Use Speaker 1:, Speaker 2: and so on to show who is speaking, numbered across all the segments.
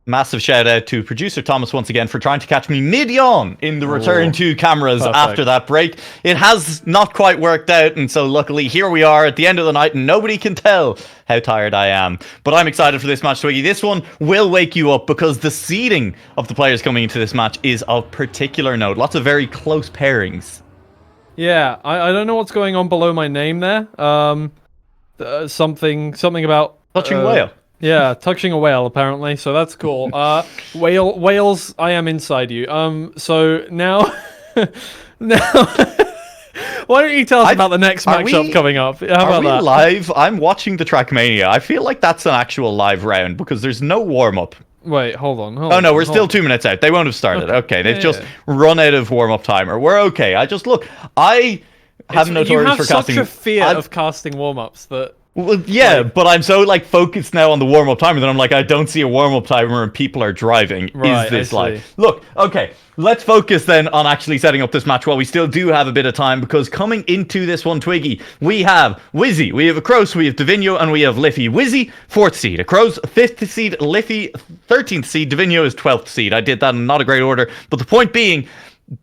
Speaker 1: Massive shout out to producer Thomas once again for trying to catch me mid-yawn in the return to cameras after that break. It has not quite worked out, and so luckily here we are at the end of the night and nobody can tell how tired I am. But I'm excited for this match, Twiggy. This one will wake you up because the seeding of the players coming into this match is of particular note. Lots of very close pairings.
Speaker 2: Yeah, I don't know what's going on below my name there. Something about...
Speaker 1: Touching whale.
Speaker 2: Yeah, touching a whale, apparently, so that's cool. Whales, I am inside you. So now... Why don't you tell us about the next matchup coming up? How about that?
Speaker 1: Live? I'm watching the Trackmania. I feel like that's an actual live round because there's no warm-up.
Speaker 2: Wait, hold on.
Speaker 1: Oh, no, we're still 2 minutes out. They won't have started. Okay, they've just run out of warm-up timer. We're okay. I have notorious for casting...
Speaker 2: You have such a fear of casting warm-ups that...
Speaker 1: Well, yeah, but I'm so focused now on the warm-up timer that I'm like, I don't see a warm-up timer and people are driving.
Speaker 2: Right,
Speaker 1: is this live? Look, okay, let's focus then on actually setting up this match while we still do have a bit of time, because coming into this one, Twiggy, we have Whizzy, we have Acrose, we have DvinJo, and we have Liffey. Whizzy, 4th seed. Acrose, 5th seed. Liffey, 13th seed. DvinJo is 12th seed. I did that in not a great order, but the point being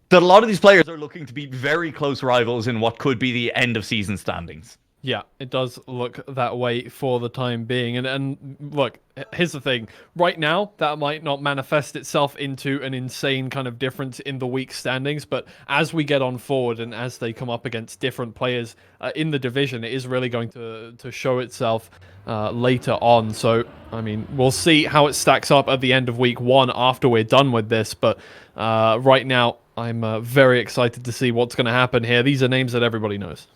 Speaker 1: that a lot of these players are looking to be very close rivals in what could be the end of season standings.
Speaker 2: Yeah, it does look that way for the time being. And look, here's the thing. Right now, that might not manifest itself into an insane kind of difference in the week standings, but as we get on forward and as they come up against different players in the division, it is really going to show itself later on. So, I mean, we'll see how it stacks up at the end of week 1 after we're done with this, but right now, I'm very excited to see what's going to happen here. These are names that everybody knows.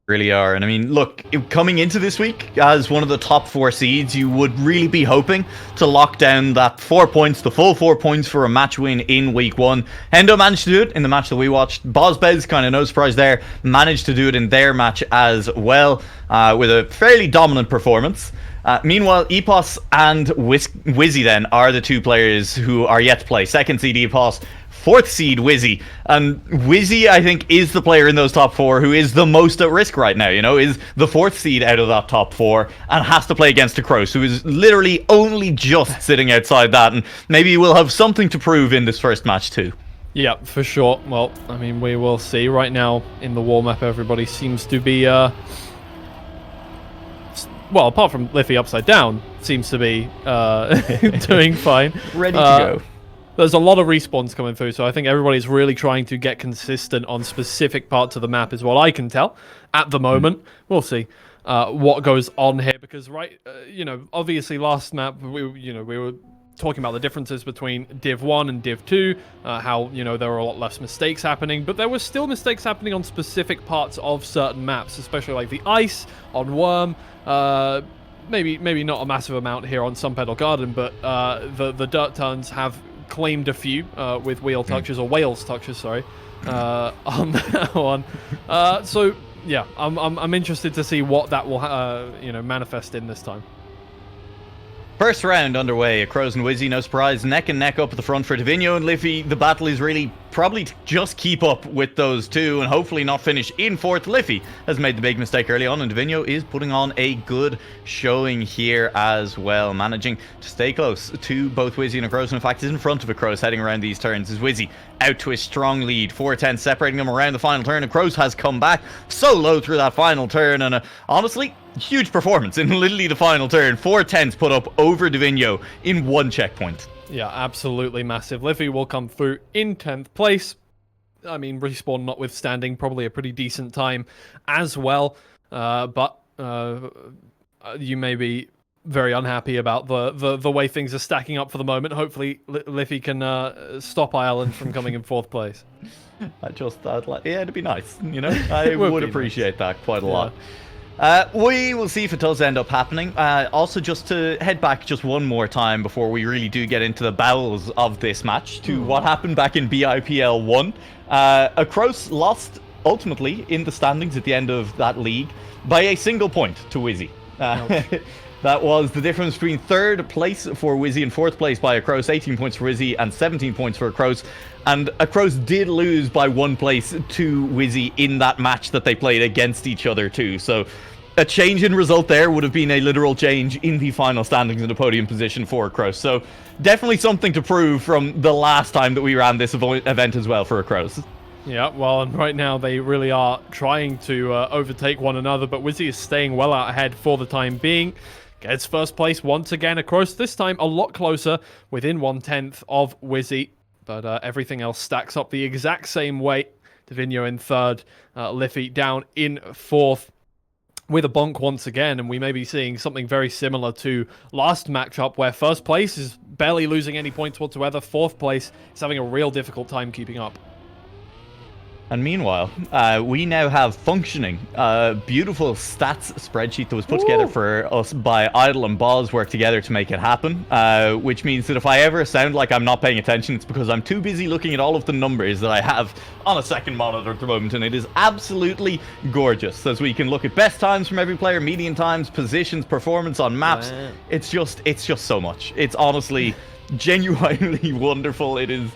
Speaker 1: Really are. And I mean, look, coming into this week as one of the top 4 seeds, you would really be hoping to lock down that 4 points, the full 4 points for a match win in week 1. Hendo managed to do it in the match that we watched. Bozbez, kind of no surprise there, managed to do it in their match as well, with a fairly dominant performance. Meanwhile, Epos and Whizzy then are the 2 players who are yet to play. 2nd seed Epos, 4th seed Whizzy, and Whizzy I think is the player in those top 4 who is the most at risk right now, you know, is the 4th seed out of that top 4 and has to play against Acrose, who is literally only just sitting outside that, and maybe we'll have something to prove in this first match too.
Speaker 2: Yeah, for sure. Well, I mean, we will see. Right now in the warm-up, everybody seems to be well, apart from Liffey upside down, seems to be doing fine.
Speaker 1: Ready to go.
Speaker 2: There's a lot of respawns coming through, so I think everybody's really trying to get consistent on specific parts of the map, is what I can tell at the moment. We'll see what goes on here, because you know, obviously last map we were talking about the differences between Div 1 and Div 2, how, you know, there were a lot less mistakes happening, but there were still mistakes happening on specific parts of certain maps, especially like the ice on Worm. Maybe not a massive amount here on Sunpedal Garden, but the dirt turns have claimed a few with wheel touches, or whales touches, sorry, on that one. So yeah, I'm interested to see what that will you know, manifest in this time.
Speaker 1: First round underway. Acrose and Whizzy, no surprise, neck and neck up at the front for DvinJo and Liffey. The battle is really probably to just keep up with those 2 and hopefully not finish in 4th. Liffey has made the big mistake early on, and DvinJo is putting on a good showing here as well, managing to stay close to both Whizzy and Acrose. In fact, is in front of Acrose heading around these turns. Is Whizzy out to a strong lead, 4-10 separating them around the final turn. Acrose has come back so low through that final turn, and honestly, huge performance in literally the final turn. 4-10s put up over DvinJo in 1 checkpoint.
Speaker 2: Yeah, absolutely massive. Liffey will come through in 10th place. I mean, respawn notwithstanding, probably a pretty decent time as well. But you may be very unhappy about the way things are stacking up for the moment. Hopefully, Liffey can stop Ireland from coming in 4th place.
Speaker 1: I'd like, yeah, it'd be nice, you know. I would appreciate that quite a lot. We will see if it does end up happening. Also, just to head back just one more time before we really do get into the bowels of this match to what happened back in BIPL 1. Acrose lost ultimately in the standings at the end of that league by a single point to Whizzy. That was the difference between 3rd place for Whizzy and 4th place by Acrose. 18 points for Whizzy and 17 points for Acrose. And Acrose did lose by 1 place to Whizzy in that match that they played against each other too. So a change in result there would have been a literal change in the final standings in the podium position for Acrose. So definitely something to prove from the last time that we ran this event as well for Acrose.
Speaker 2: Yeah, well, and right now they really are trying to overtake one another, but Whizzy is staying well out ahead for the time being. Gets first place once again. Acrose this time a lot closer, within 1/10 of Whizzy, but everything else stacks up the exact same way. DvinJo in third, Liffey down in fourth, with a bonk once again, and we may be seeing something very similar to last matchup, where first place is barely losing any points whatsoever, fourth place is having a real difficult time keeping up.
Speaker 1: And meanwhile, we now have functioning, beautiful stats spreadsheet that was put together for us by Idle and Boz work together to make it happen, which means that if I ever sound like I'm not paying attention, it's because I'm too busy looking at all of the numbers that I have on a second monitor at the moment, and it is absolutely gorgeous, as we can look at best times from every player, median times, positions, performance on maps. Wow. It's just so much. It's honestly genuinely wonderful. It is...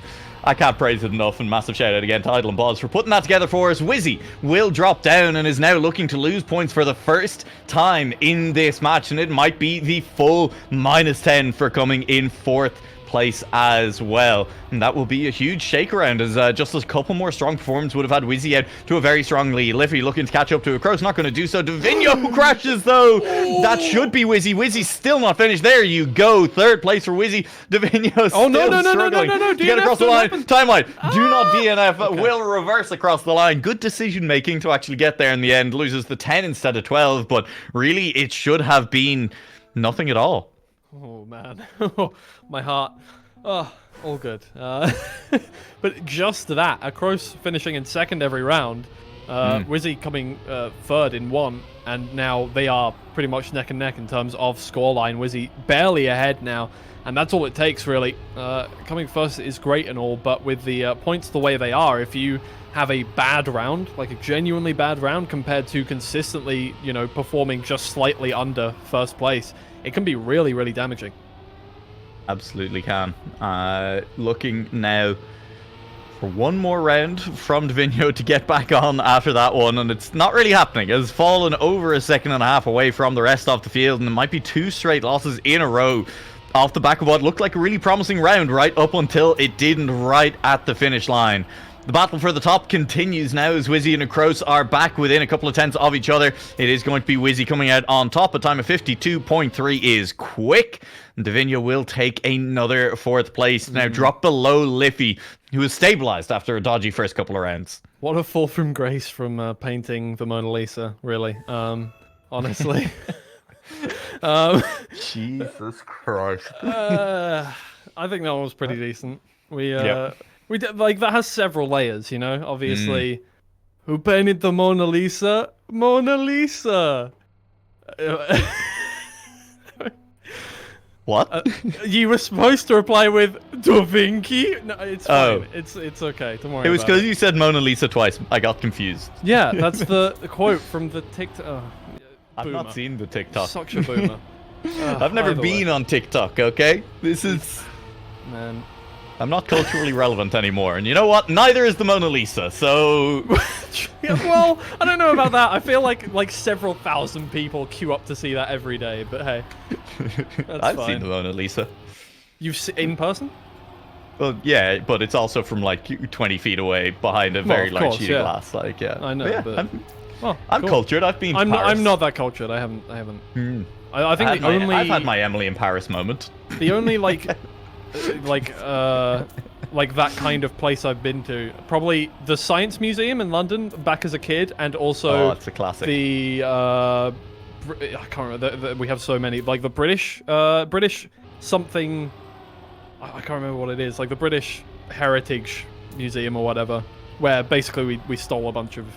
Speaker 1: I can't praise it enough, and massive shout out again to Idle and Boz for putting that together for us. Whizzy will drop down and is now looking to lose points for the first time in this match, and it might be the full -10 for coming in fourth place as well. And that will be a huge shake around, as just a couple more strong performances would have had Whizzy out to a very strong lead. Liffey looking to catch up to Acrose, not going to do so. DvinJo crashes though. That should be Whizzy. Whizzy's still not finished. There you go. Third place for Whizzy. DvinJo still struggling to get across the line. Timeline. Do not DNF. Okay. Will reverse across the line. Good decision making to actually get there in the end. Loses the 10 instead of 12, but really it should have been nothing at all.
Speaker 2: Oh man, my heart. Oh, all good. But just that, Acrose finishing in second every round, Whizzy coming third in one, and now they are pretty much neck and neck in terms of scoreline. Whizzy barely ahead now, and that's all it takes really. Coming first is great and all, but with the points the way they are, if you have a bad round, like a genuinely bad round, compared to consistently, you know, performing just slightly under first place, it can be really, really damaging.
Speaker 1: Absolutely can. Looking now for one more round from DvinJo to get back on after that one, and it's not really happening. It's fallen over a second and a half away from the rest of the field, and it might be 2 straight losses in a row off the back of what looked like a really promising round right up until it didn't, right at the finish line. The battle for the top continues now as Whizzy and Acrose are back within a couple of tenths of each other. It is going to be Whizzy coming out on top. A time of 52.3 is quick. DvinJo will take another fourth place. Now drop below Liffey, who is stabilized after a dodgy first couple of rounds.
Speaker 2: What a fall from grace from painting the Mona Lisa, really. Honestly.
Speaker 1: Jesus Christ.
Speaker 2: I think that one was pretty decent. We did, like, that has several layers, you know? Obviously, who painted the Mona Lisa? Mona Lisa!
Speaker 1: What?
Speaker 2: You were supposed to reply with Da Vinci? No, it's fine.
Speaker 1: Oh.
Speaker 2: It's okay, don't worry.
Speaker 1: It was because you said Mona Lisa twice. I got confused.
Speaker 2: Yeah, that's the quote from the TikTok. Oh,
Speaker 1: I've not seen the TikTok.
Speaker 2: Such a boomer.
Speaker 1: I've never been on TikTok, okay? This is...
Speaker 2: Man.
Speaker 1: I'm not culturally relevant anymore, and you know what? Neither is the Mona Lisa, so...
Speaker 2: Yeah, well, I don't know about that. I feel like several thousand people queue up to see that every day, but hey.
Speaker 1: I've seen the Mona Lisa.
Speaker 2: You've seen in person?
Speaker 1: Well, yeah, but it's also from like 20 feet away behind a very large sheet of glass. Like, yeah.
Speaker 2: I know, but
Speaker 1: I'm cool. Cultured. I've been to Paris.
Speaker 2: I'm not that cultured. I haven't. I think
Speaker 1: I've had my Emily in Paris moment.
Speaker 2: The only like that kind of place I've been to, probably the Science Museum in London back as a kid, and also
Speaker 1: it's a classic.
Speaker 2: The I can't remember. We have so many, like the British something. I can't remember what it is. Like the British Heritage Museum or whatever, where basically we stole a bunch of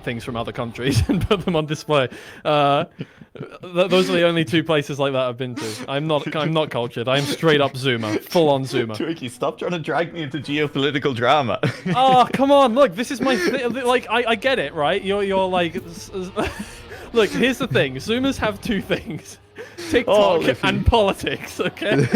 Speaker 2: things from other countries and put them on display. Those are the only 2 places like that I've been to. I'm not cultured. I'm straight up Zoomer, full on Zoomer.
Speaker 1: Tricky, stop trying to drag me into geopolitical drama.
Speaker 2: Oh, come on! Look, this is my like. I get it, right? You're like. Look, here's the thing. Zoomers have two things. TikTok and politics, okay?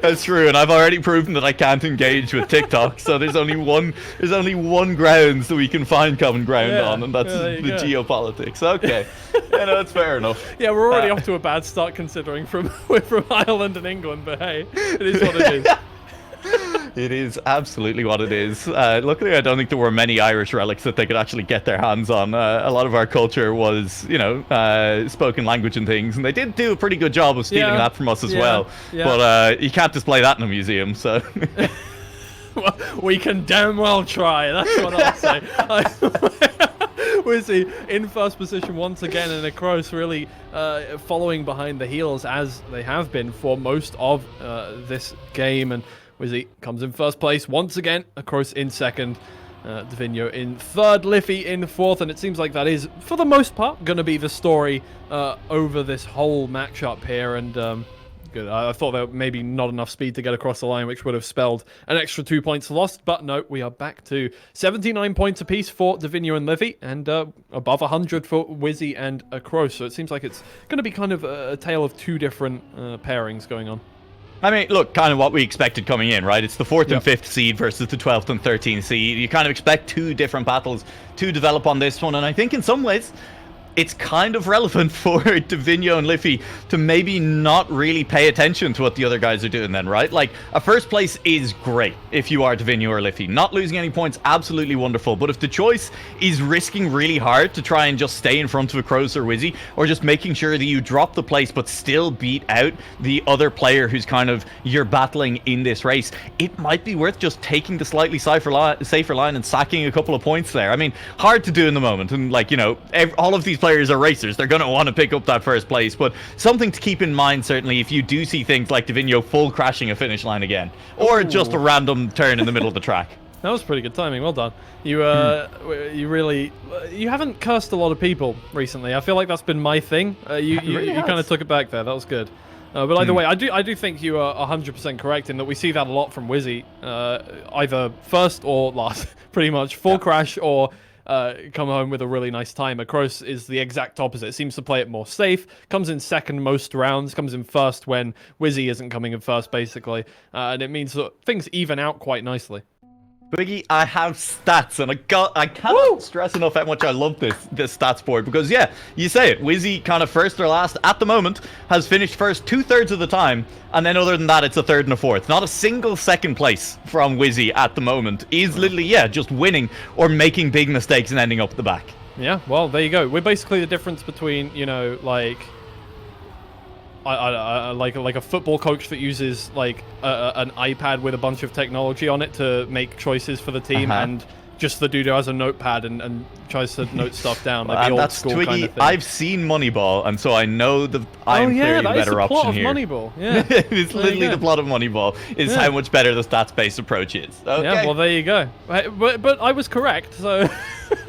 Speaker 1: That's true, and I've already proven that I can't engage with TikTok, so there's only one grounds that we can find common ground on, and that's the geopolitics. Okay. It's fair enough.
Speaker 2: Yeah, we're already off to a bad start considering we're from Ireland and England, but hey, it is what it is.
Speaker 1: It is absolutely what it is. Luckily, I don't think there were many Irish relics that they could actually get their hands on. A lot of our culture was, spoken language and things, and they did do a pretty good job of stealing that from us as well. Yeah. But you can't display that in a museum, so...
Speaker 2: Well, we can damn well try, that's what I'll say. Whizzy in first position once again, and Acrose really following behind the heels as they have been for most of this game, and Whizzy comes in first place once again, Acrose in second, DvinJo in third, Liffey in fourth, and it seems like that is, for the most part, going to be the story over this whole matchup here, and good. I thought there maybe not enough speed to get across the line, which would have spelled an extra 2 points lost, but no, we are back to 79 points apiece for DvinJo and Liffey, and above 100 for Whizzy and Acrose, so it seems like it's going to be kind of a tale of two different pairings going on.
Speaker 1: I mean, look, kind of what we expected coming in, right? It's the 4th and 5th seed versus the 12th and 13th seed. You kind of expect two different battles to develop on this one, and I think in some ways it's kind of relevant for DvinJo and Liffey to maybe not really pay attention to what the other guys are doing then, right? Like, a first place is great if you are DvinJo or Liffey. Not losing any points, absolutely wonderful. But if the choice is risking really hard to try and just stay in front of Acrose or Whizzy, or just making sure that you drop the place but still beat out the other player who's kind of you're battling in this race, it might be worth just taking the slightly safer line and sacking a couple of points there. I mean, hard to do in the moment. And, like, all of these players are racers. They're going to want to pick up that first place, but something to keep in mind, certainly, if you do see things like DvinJo full crashing a finish line again, or just a random turn in the middle of the track.
Speaker 2: That was pretty good timing. Well done. You you haven't cursed a lot of people recently. I feel like that's been my thing. You kind of took it back there. That was good. But either way, I do think you are 100% correct in that we see that a lot from Whizzy, either first or last, pretty much full crash or come home with a really nice time. Acrose is the exact opposite. Seems to play it more safe. Comes in second most rounds. Comes in first when Whizzy isn't coming in first, basically. And it means that things even out quite nicely.
Speaker 1: Biggie, I have stats, and I cannot stress enough how much I love this stats board, because yeah, you say it, Whizzy kind of first or last at the moment has finished first 2/3 of the time, and then other than that it's a third and a fourth. Not a single second place from Whizzy at the moment. Is literally just winning or making big mistakes and ending up at the back.
Speaker 2: Yeah, well, there you go. We're basically the difference between, like like a football coach that uses like an iPad with a bunch of technology on it to make choices for the team, and just the dude who has a notepad and tries to note stuff down, like the old school
Speaker 1: Twiggy,
Speaker 2: kind of thing.
Speaker 1: I've seen Moneyball, and so I know I'm clearly the better option here.
Speaker 2: Moneyball. Yeah,
Speaker 1: it's literally the plot of Moneyball. Is how much better the stats-based approach is. Okay.
Speaker 2: Yeah, well there you go. But I was correct, so.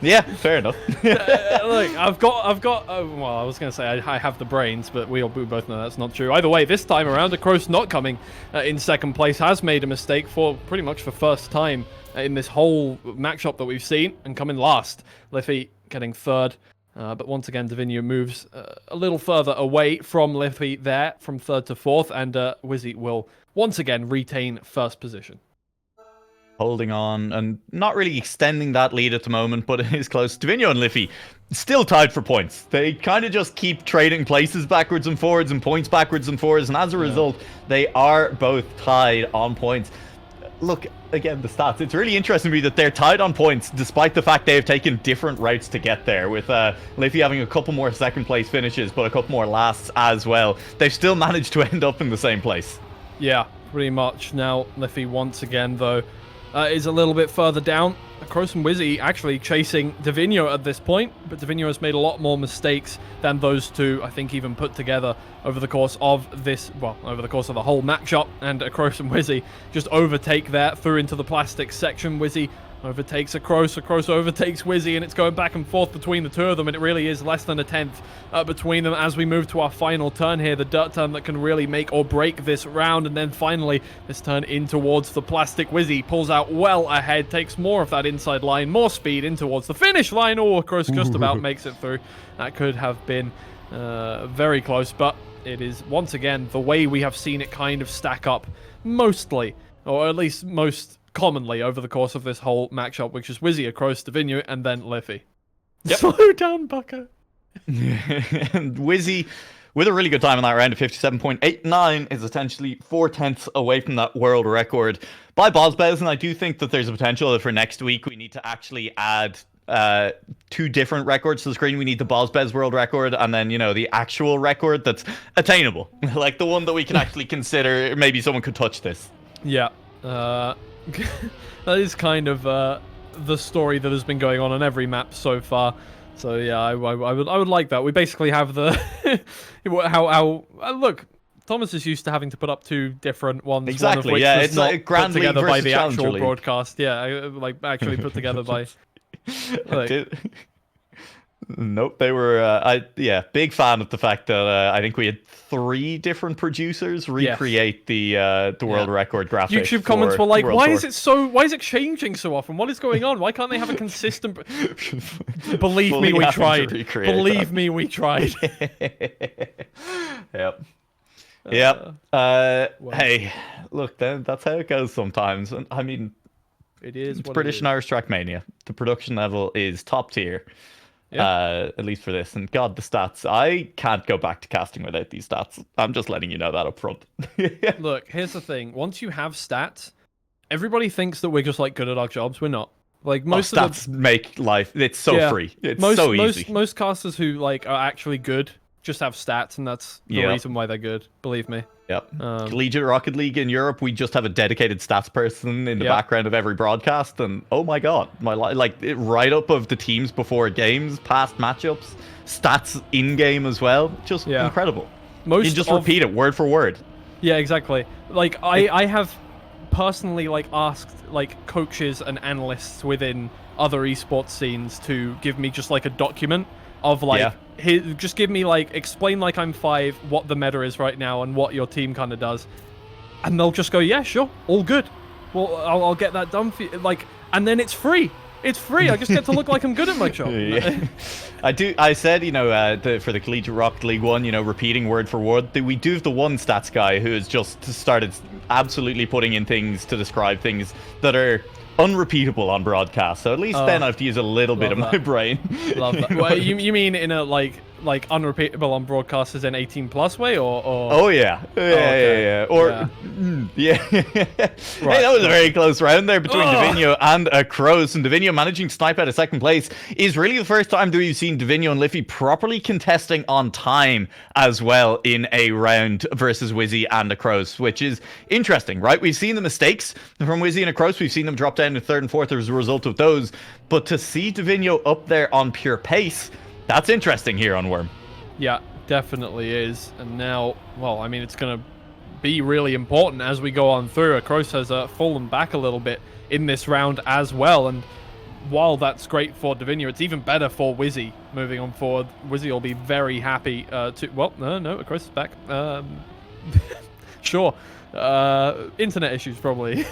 Speaker 1: Yeah, fair enough.
Speaker 2: Look, I've got. Well, I was going to say I have the brains, but we both know that's not true. Either way, this time around, Acrose not coming in second place has made a mistake for pretty much the first time in this whole matchup that we've seen, and coming last. Liffey getting third, but once again, DvinJo moves a little further away from Liffey there, from third to fourth, and Whizzy will once again retain first position.
Speaker 1: Holding on and not really extending that lead at the moment, but it is close. DvinJo and Liffey still tied for points. They kind of just keep trading places backwards and forwards and points backwards and forwards, and as a result, they are both tied on points. Look, again, the stats. It's really interesting to me that they're tied on points, despite the fact they have taken different routes to get there, with Liffey having a couple more second place finishes, but a couple more lasts as well. They've still managed to end up in the same place.
Speaker 2: Yeah, pretty much. Now, Liffey once again, though, is a little bit further down. Acrose and Whizzy actually chasing DvinJo at this point, but DvinJo has made a lot more mistakes than those two, I think, even put together over the course of this, well, over the course of the whole matchup, and Acrose and Whizzy just overtake there through into the plastic section. Whizzy overtakes Acrose. Acrose overtakes Whizzy, and it's going back and forth between the two of them, and it really is less than a tenth between them as we move to our final turn here, the dirt turn that can really make or break this round. And then finally, this turn in towards the plastic. Whizzy pulls out well ahead, takes more of that inside line, more speed in towards the finish line. Oh, Acrose just about makes it through. That could have been very close, but it is, once again, the way we have seen it kind of stack up mostly, or at least most commonly over the course of this whole matchup, which is Whizzy, Acrose, DvinJo, and then Liffey. Yep. Slow down, bucko.
Speaker 1: And Whizzy, with a really good time in that round of 57.89, is essentially 4/10 away from that world record by Bozbez, and I do think that there's a potential that for next week we need to actually add 2 different records to the screen. We need the Bozbez world record and then, you know, the actual record that's attainable. Like the one that we can actually consider maybe someone could touch this.
Speaker 2: Yeah. That is kind of the story that has been going on every map so far. So yeah, I would like that. We basically have the how look. Thomas is used to having to put up 2 different ones.
Speaker 1: Exactly.
Speaker 2: One of which
Speaker 1: yeah,
Speaker 2: was
Speaker 1: it's
Speaker 2: not
Speaker 1: like Grand
Speaker 2: put
Speaker 1: League
Speaker 2: together by the
Speaker 1: Challenger
Speaker 2: actual
Speaker 1: League.
Speaker 2: broadcast. Yeah, like actually put together by.
Speaker 1: Nope, they were. Big fan of the fact that I think we had 3 different producers recreate the world record graphic.
Speaker 2: YouTube comments were like,
Speaker 1: World
Speaker 2: "Why
Speaker 1: Tour.
Speaker 2: is it so? Why is it changing so often? What is going on? Why can't they have a consistent?" Believe me, we tried. Believe me, we tried.
Speaker 1: Yep. Yep. Well. Hey, look, that's how it goes sometimes. I mean,
Speaker 2: it is
Speaker 1: it's British and Irish Trackmania. The production level is top tier.
Speaker 2: Yeah.
Speaker 1: At least for this. And God, the stats. I can't go back to casting without these stats. I'm just letting you know that up front.
Speaker 2: Look, here's the thing. Once you have stats, everybody thinks that we're just like good at our jobs. We're not. Like most
Speaker 1: stats make life. It's so free. It's so easy.
Speaker 2: Most casters who like are actually good just have stats, and that's the reason why they're good. Believe me.
Speaker 1: Yep. Collegiate Rocket League in Europe, we just have a dedicated stats person in the background of every broadcast, and oh my god, write up of the teams before games, past matchups, stats in game as well, just incredible. You can just repeat it word for word.
Speaker 2: Yeah, exactly. Like I have personally like asked like coaches and analysts within other esports scenes to give me just like a document of like just give me like explain like I'm 5 what the meta is right now and what your team kind of does, and they'll just go, yeah, sure, all good. Well, I'll get that done for you. Like, and then it's free. It's free. I just get to look like I'm good at my job.
Speaker 1: I said, you know, for the Collegiate Rocket League one, you know, repeating word for word. We do have the one stats guy who has just started absolutely putting in things to describe things that are unrepeatable on broadcast. So at least then I have to use a little bit of my brain.
Speaker 2: Love that. Well, you mean in a like unrepeatable on broadcast as an 18+ way, or?
Speaker 1: Oh yeah, yeah. Or yeah. Hey, that was a very close round there between DvinJo and Acrose, and DvinJo managing to snipe out of second place is really the first time that we've seen DvinJo and Liffey properly contesting on time as well in a round versus Whizzy and Acrose, which is interesting, right? We've seen the mistakes from Whizzy and Acrose. We've seen them drop down to 3rd and 4th as a result of those, but to see DvinJo up there on pure pace, that's interesting here on Worm.
Speaker 2: Yeah, definitely is. And now, well, I mean, it's going to be really important as we go on through. Acrose has fallen back a little bit in this round as well. And while that's great for DvinJo, it's even better for Whizzy moving on forward. Whizzy will be very happy to... Well, no, Acrose is back. Sure. Internet issues, probably.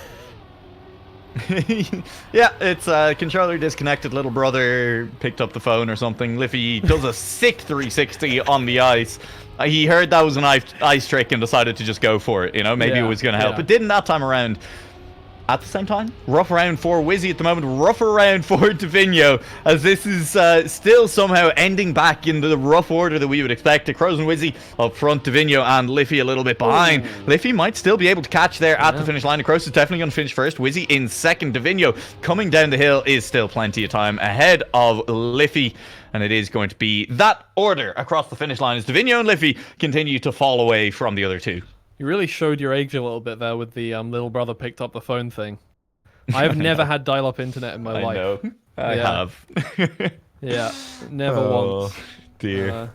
Speaker 1: Yeah, it's controller disconnected, little brother picked up the phone or something. Liffey does a sick 360 on the ice. He heard that was an ice trick and decided to just go for it, you know, maybe it was going to help. It didn't that time around. At the same time, rough round for Whizzy at the moment, rougher round for DvinJo, as this is still somehow ending back in the rough order that we would expect. Acrose and Whizzy up front, DvinJo and Liffey a little bit behind. Liffey might still be able to catch there at the finish line. Acrose is definitely going to finish first. Whizzy in second. DvinJo coming down the hill is still plenty of time ahead of Liffey. And it is going to be that order across the finish line as DvinJo and Liffey continue to fall away from the other two.
Speaker 2: You really showed your age a little bit there with the little brother picked up the phone thing. I have never had dial-up internet in my life.
Speaker 1: I know. I have.
Speaker 2: Yeah, never once.
Speaker 1: Dear.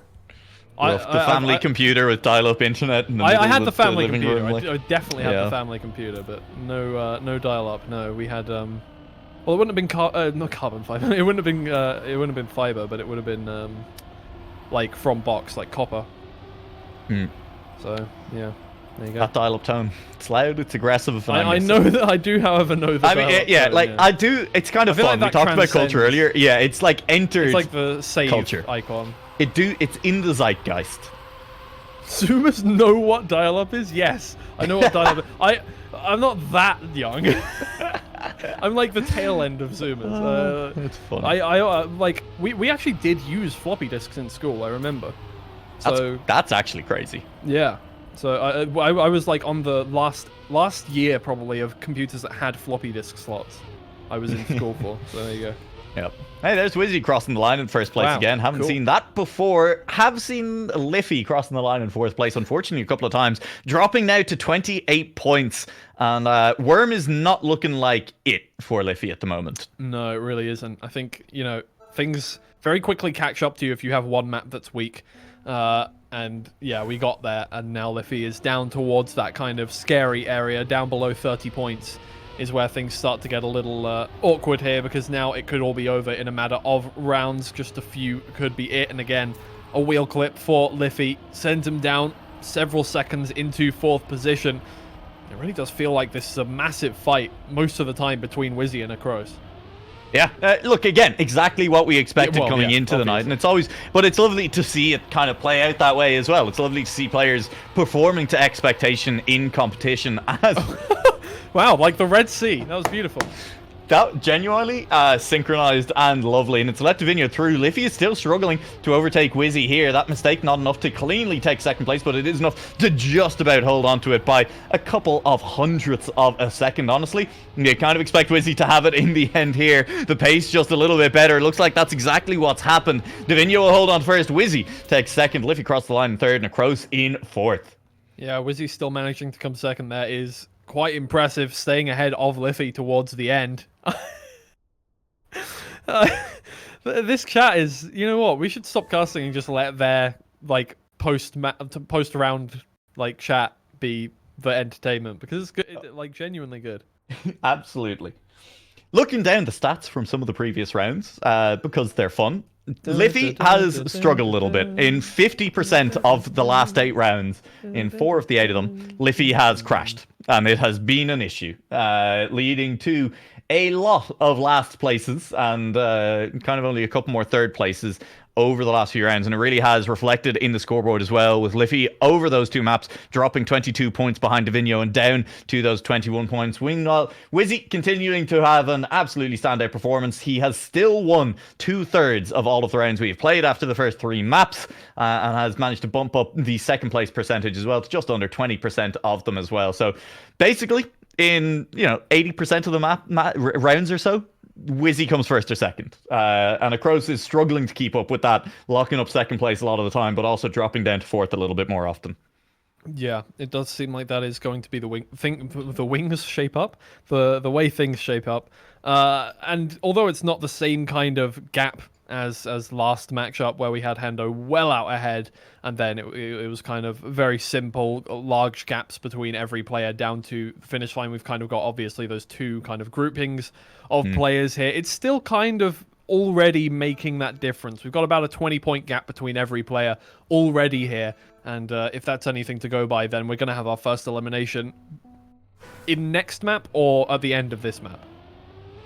Speaker 1: The family computer with dial-up internet.
Speaker 2: I had the family computer. I definitely had the family computer, but no dial-up. No, we had Well, it wouldn't have been not carbon fiber. It wouldn't have been fiber, but it would have been like from box, like copper.
Speaker 1: Hmm.
Speaker 2: So yeah, there you go.
Speaker 1: That dial-up tone. It's loud, it's aggressive. And
Speaker 2: I know that. I do, however, know that.
Speaker 1: I mean, yeah,
Speaker 2: tone,
Speaker 1: like
Speaker 2: yeah.
Speaker 1: I do. It's kind of fun.
Speaker 2: like
Speaker 1: We talked about culture earlier. Yeah, it's like entered.
Speaker 2: It's like the save
Speaker 1: culture
Speaker 2: icon.
Speaker 1: It's in the zeitgeist.
Speaker 2: Zoomers know what dial-up is? Yes, I know what dial-up is. I'm not that young. I'm like the tail end of Zoomers.
Speaker 1: It's fun.
Speaker 2: Like we actually did use floppy disks in school. I remember. So
Speaker 1: that's actually crazy.
Speaker 2: yeah. So I was like on the last year probably of computers that had floppy disk slots. I was in school for. So there you go.
Speaker 1: Yep. Hey, there's Whizzy crossing the line in first place again. Haven't seen that before. Have seen Liffey crossing the line in fourth place, unfortunately, a couple of times. Dropping now to 28 points. And Worm is not looking like it for Liffey at the moment.
Speaker 2: No, it really isn't. I think, things very quickly catch up to you if you have one map that's weak. And yeah, we got there. And now Liffey is down towards that kind of scary area, down below 30 points. Is where things start to get a little awkward here, because now it could all be over in a matter of rounds. Just a few could be it. And again, a wheel clip for Liffey sends him down several seconds into fourth position. It really does feel like this is a massive fight most of the time between Whizzy and Acrose.
Speaker 1: Yeah, look, again, exactly what we expected coming into the night. And it's always, but it's lovely to see it kind of play out that way as well. It's lovely to see players performing to expectation in competition as...
Speaker 2: Wow, like the Red Sea. That was beautiful.
Speaker 1: That genuinely synchronized and lovely, and it's let DvinJo through. Liffey is still struggling to overtake Whizzy here. That mistake not enough to cleanly take second place, but it is enough to just about hold on to it by a couple of hundredths of a second, honestly. You kind of expect Whizzy to have it in the end here. The pace just a little bit better. It looks like that's exactly what's happened. DvinJo will hold on first. Whizzy takes second. Liffey crossed the line in third, and Acrose in fourth.
Speaker 2: Yeah, Whizzy still managing to come second. There is quite impressive, staying ahead of Liffey towards the end. This chat is, you know what? We should stop casting and just let their like post round like chat be the entertainment, because it's good, like genuinely good.
Speaker 1: Absolutely. Looking down the stats from some of the previous rounds, because they're fun. Liffey has struggled a little bit. In 50% of the last 8 rounds, in 4 of the 8 of them, Liffey has crashed. And it has been an issue, leading to a lot of last places and kind of only a couple more third places over the last few rounds, and it really has reflected in the scoreboard as well, with Liffey over those 2 maps dropping 22 points behind DvinJo and down to those 21 points. Meanwhile, Whizzy continuing to have an absolutely standout performance. He has still won 2/3 of all of the rounds we've played after the first 3 maps, and has managed to bump up the second place percentage as well to just under 20% of them as well. So basically, in 80% of the rounds or so, Whizzy comes first or second, and Acrose is struggling to keep up with that, locking up second place a lot of the time, but also dropping down to fourth a little bit more often.
Speaker 2: Yeah, it does seem like that is going to be the wings shape up, the way things shape up, and although it's not the same kind of gap as last matchup where we had Hendo well out ahead, and then it was kind of very simple, large gaps between every player down to the finish line. We've kind of got obviously those 2 kind of groupings of players here. It's still kind of already making that difference. We've got about a 20-point gap between every player already here, and if that's anything to go by, then we're going to have our first elimination in next map or at the end of this map.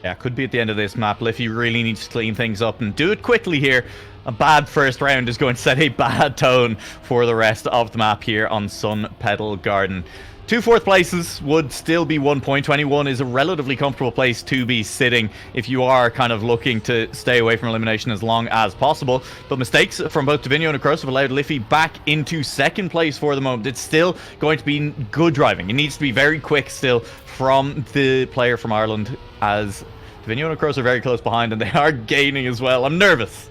Speaker 1: Yeah, could be at the end of this map. Liffey really needs to clean things up and do it quickly here. A bad first round is going to set a bad tone for the rest of the map here on Sun Petal Garden. 2 fourth places would still be 1 point. 21 is a relatively comfortable place to be sitting if you are kind of looking to stay away from elimination as long as possible. But mistakes from both DvinJo and Acrose have allowed Liffey back into second place for the moment. It's still going to be good driving. It needs to be very quick still from the player from Ireland, as DvinJo and Acrose are very close behind, and they are gaining as well. I'm nervous.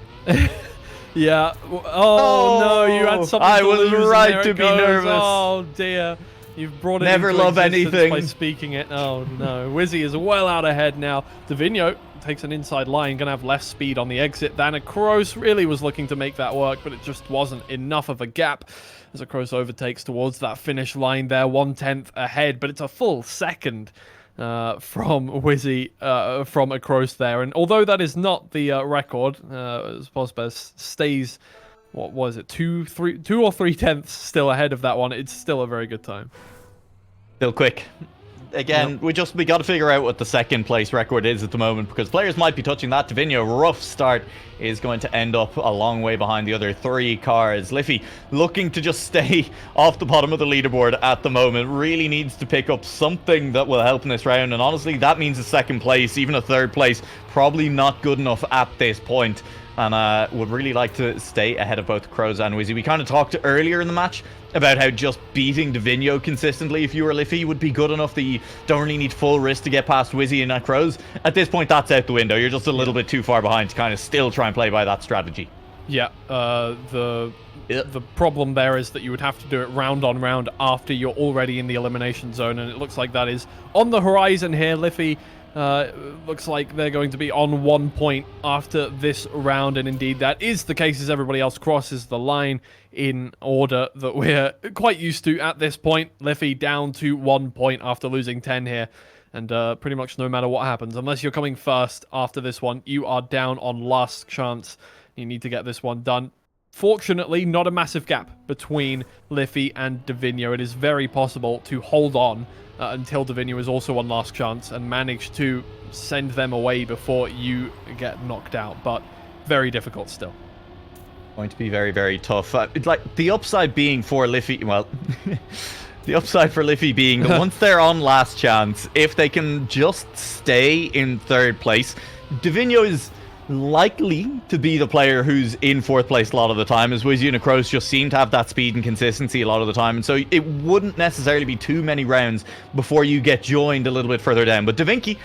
Speaker 2: Yeah. Oh no, you had something
Speaker 1: I
Speaker 2: to
Speaker 1: was
Speaker 2: lose,
Speaker 1: right to be nervous.
Speaker 2: Oh dear. You've brought it
Speaker 1: Never
Speaker 2: into
Speaker 1: love
Speaker 2: existence
Speaker 1: anything
Speaker 2: by speaking it. Oh no. Whizzy is well out ahead now. DvinJo takes an inside line, gonna have less speed on the exit than Acrose. Really was looking to make that work, but it just wasn't enough of a gap as Acrose overtakes towards that finish line there, 1/10 ahead, but it's a full second. from Whizzy, from Acrose there. And although that is not the record, as Posbez stays, what was it, 2 or 3 tenths still ahead of that one, it's still a very good time.
Speaker 1: Still quick. Again, we got to figure out what the second place record is at the moment, because players might be touching that. DvinJo, rough start, is going to end up a long way behind the other 3 cars. Liffey looking to just stay off the bottom of the leaderboard at the moment. Really needs to pick up something that will help in this round, and honestly, that means a second place, even a third place, probably not good enough at this point. And would really like to stay ahead of both Acrose and Whizzy. We kind of talked earlier in the match about how just beating DvinJo consistently, if you were Liffey, would be good enough that you don't really need full risk to get past Whizzy and Acrose. At this point, that's out the window. You're just a little bit too far behind to kind of still try and play by that strategy.
Speaker 2: Yeah, the problem there is that you would have to do it round on round after you're already in the elimination zone, and it looks like that is on the horizon here. Liffey looks like they're going to be on 1 point after this round, and indeed that is the case as everybody else crosses the line in order that we're quite used to at this point. Liffey down to 1 point after losing 10 here, and pretty much no matter what happens, unless you're coming first after this one, you are down on last chance. You need to get this one done. Fortunately, not a massive gap between Liffey and DvinJo. It is very possible to hold on until DvinJo is also on last chance and manage to send them away before you get knocked out, but very difficult still.
Speaker 1: Going to be very, very tough. It's like the upside being for Liffey, well, the upside for Liffey being that once they're on last chance, if they can just stay in third place, DvinJo is likely to be the player who's in fourth place a lot of the time, as Whizzy and Acrose just seem to have that speed and consistency a lot of the time, and so it wouldn't necessarily be too many rounds before you get joined a little bit further down. But DvinJo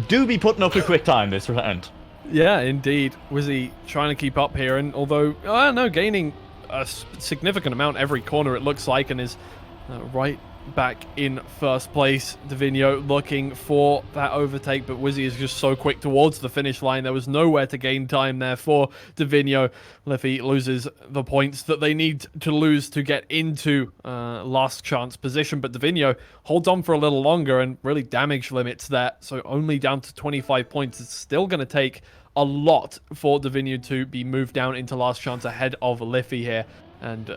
Speaker 1: do be putting up a quick time this round.
Speaker 2: Yeah, indeed. Whizzy trying to keep up here, and although, I don't know, gaining a significant amount every corner it looks like, and is right back in first place. DvinJo looking for that overtake, but Whizzy is just so quick towards the finish line. There was nowhere to gain time there for DvinJo. Liffey loses the points that they need to lose to get into last chance position, but DvinJo holds on for a little longer and really damage limits that, so only down to 25 points. It's still going to take a lot for DvinJo to be moved down into last chance ahead of Liffey here, and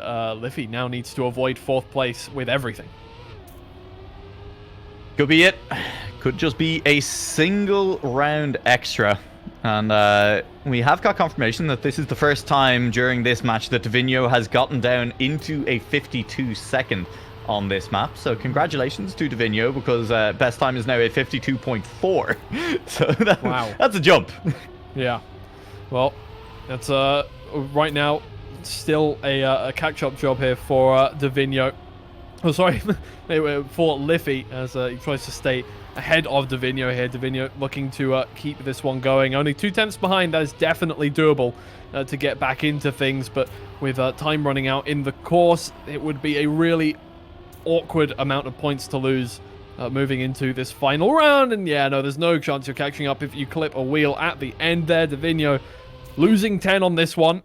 Speaker 2: Liffey now needs to avoid fourth place with everything.
Speaker 1: Could be it. Could just be a single round extra. And we have got confirmation that this is the first time during this match that DvinJo has gotten down into a 52-second on this map. So congratulations to DvinJo, because best time is now a 52.4. So that's a jump. Yeah. Well, that's right now still a catch-up job here for DvinJo. Oh, sorry, for Liffey, as he tries to stay ahead of DvinJo here. DvinJo looking to keep this one going. Only 2 tenths behind. That is definitely doable to get back into things, but with time running out in the course, it would be a really awkward amount of points to lose moving into this final round. And yeah, no, there's no chance you're catching up if you clip a wheel at the end there. DvinJo losing 10 on this one,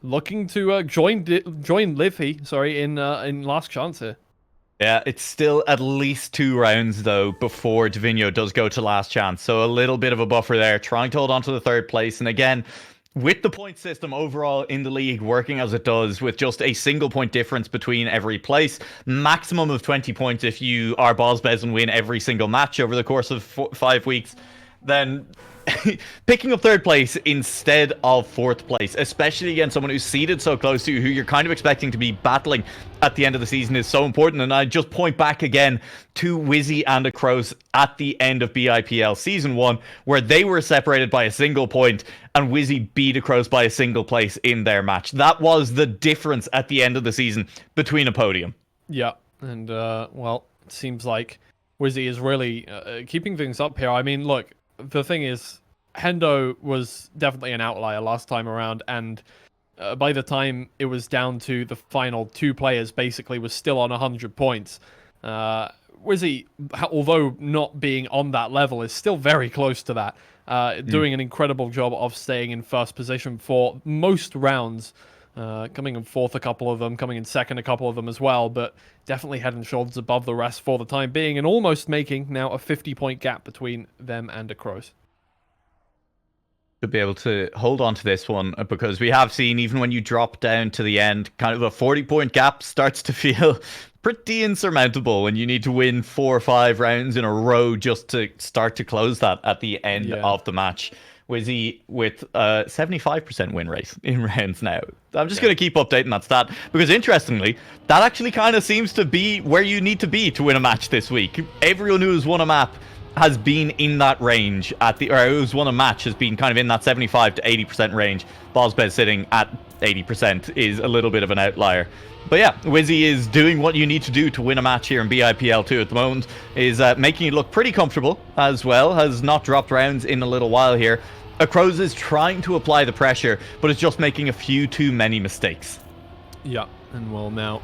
Speaker 1: looking to join Liffey, sorry, in last chance here. Yeah, it's still at least 2 rounds, though, before DvinJo does go to last chance. So a little bit of a buffer there, trying to hold on to the third place. And again, with the point system overall in the league working as it does, with just a single point difference between every place, maximum of 20 points if you are Bozbez and win every single match over the course of 5 weeks, then picking up third place instead of fourth place, especially against someone who's seated so close to you, who you're kind of expecting to be battling at the end of the season, is so important. And I just point back again to Whizzy and Acrose at the end of BIPL Season 1, where they were separated by a single point, and Whizzy beat Acrose by a single place in their match. That was the difference at the end of the season between a podium.
Speaker 2: Yeah, and, well, it seems like Whizzy is really keeping things up here. I mean, look, the thing is, Hendo was definitely an outlier last time around, and by the time it was down to the final 2 players, basically was still on 100 points. Whizzy, although not being on that level, is still very close to that, doing an incredible job of staying in first position for most rounds Coming in fourth a couple of them, coming in second a couple of them as well, but definitely head and shoulders above the rest for the time being, and almost making now a 50-point gap between them and Acrose.
Speaker 1: To be able to hold on to this one, because we have seen, even when you drop down to the end, kind of a 40-point gap starts to feel pretty insurmountable when you need to win 4 or 5 rounds in a row just to start to close that at the end of the match. Whizzy with a 75% win rate in rounds now. I'm just going to keep updating that stat, because interestingly, that actually kind of seems to be where you need to be to win a match this week. Everyone who's won a map has been in that range or who's won a match has been kind of in that 75 to 80% range. Bozbez sitting at 80% is a little bit of an outlier. But yeah, Whizzy is doing what you need to do to win a match here in BIPL 2 at the moment, is making it look pretty comfortable as well, has not dropped rounds in a little while here. Acrose is trying to apply the pressure, but it's just making a few too many mistakes.
Speaker 2: Yeah, and well now,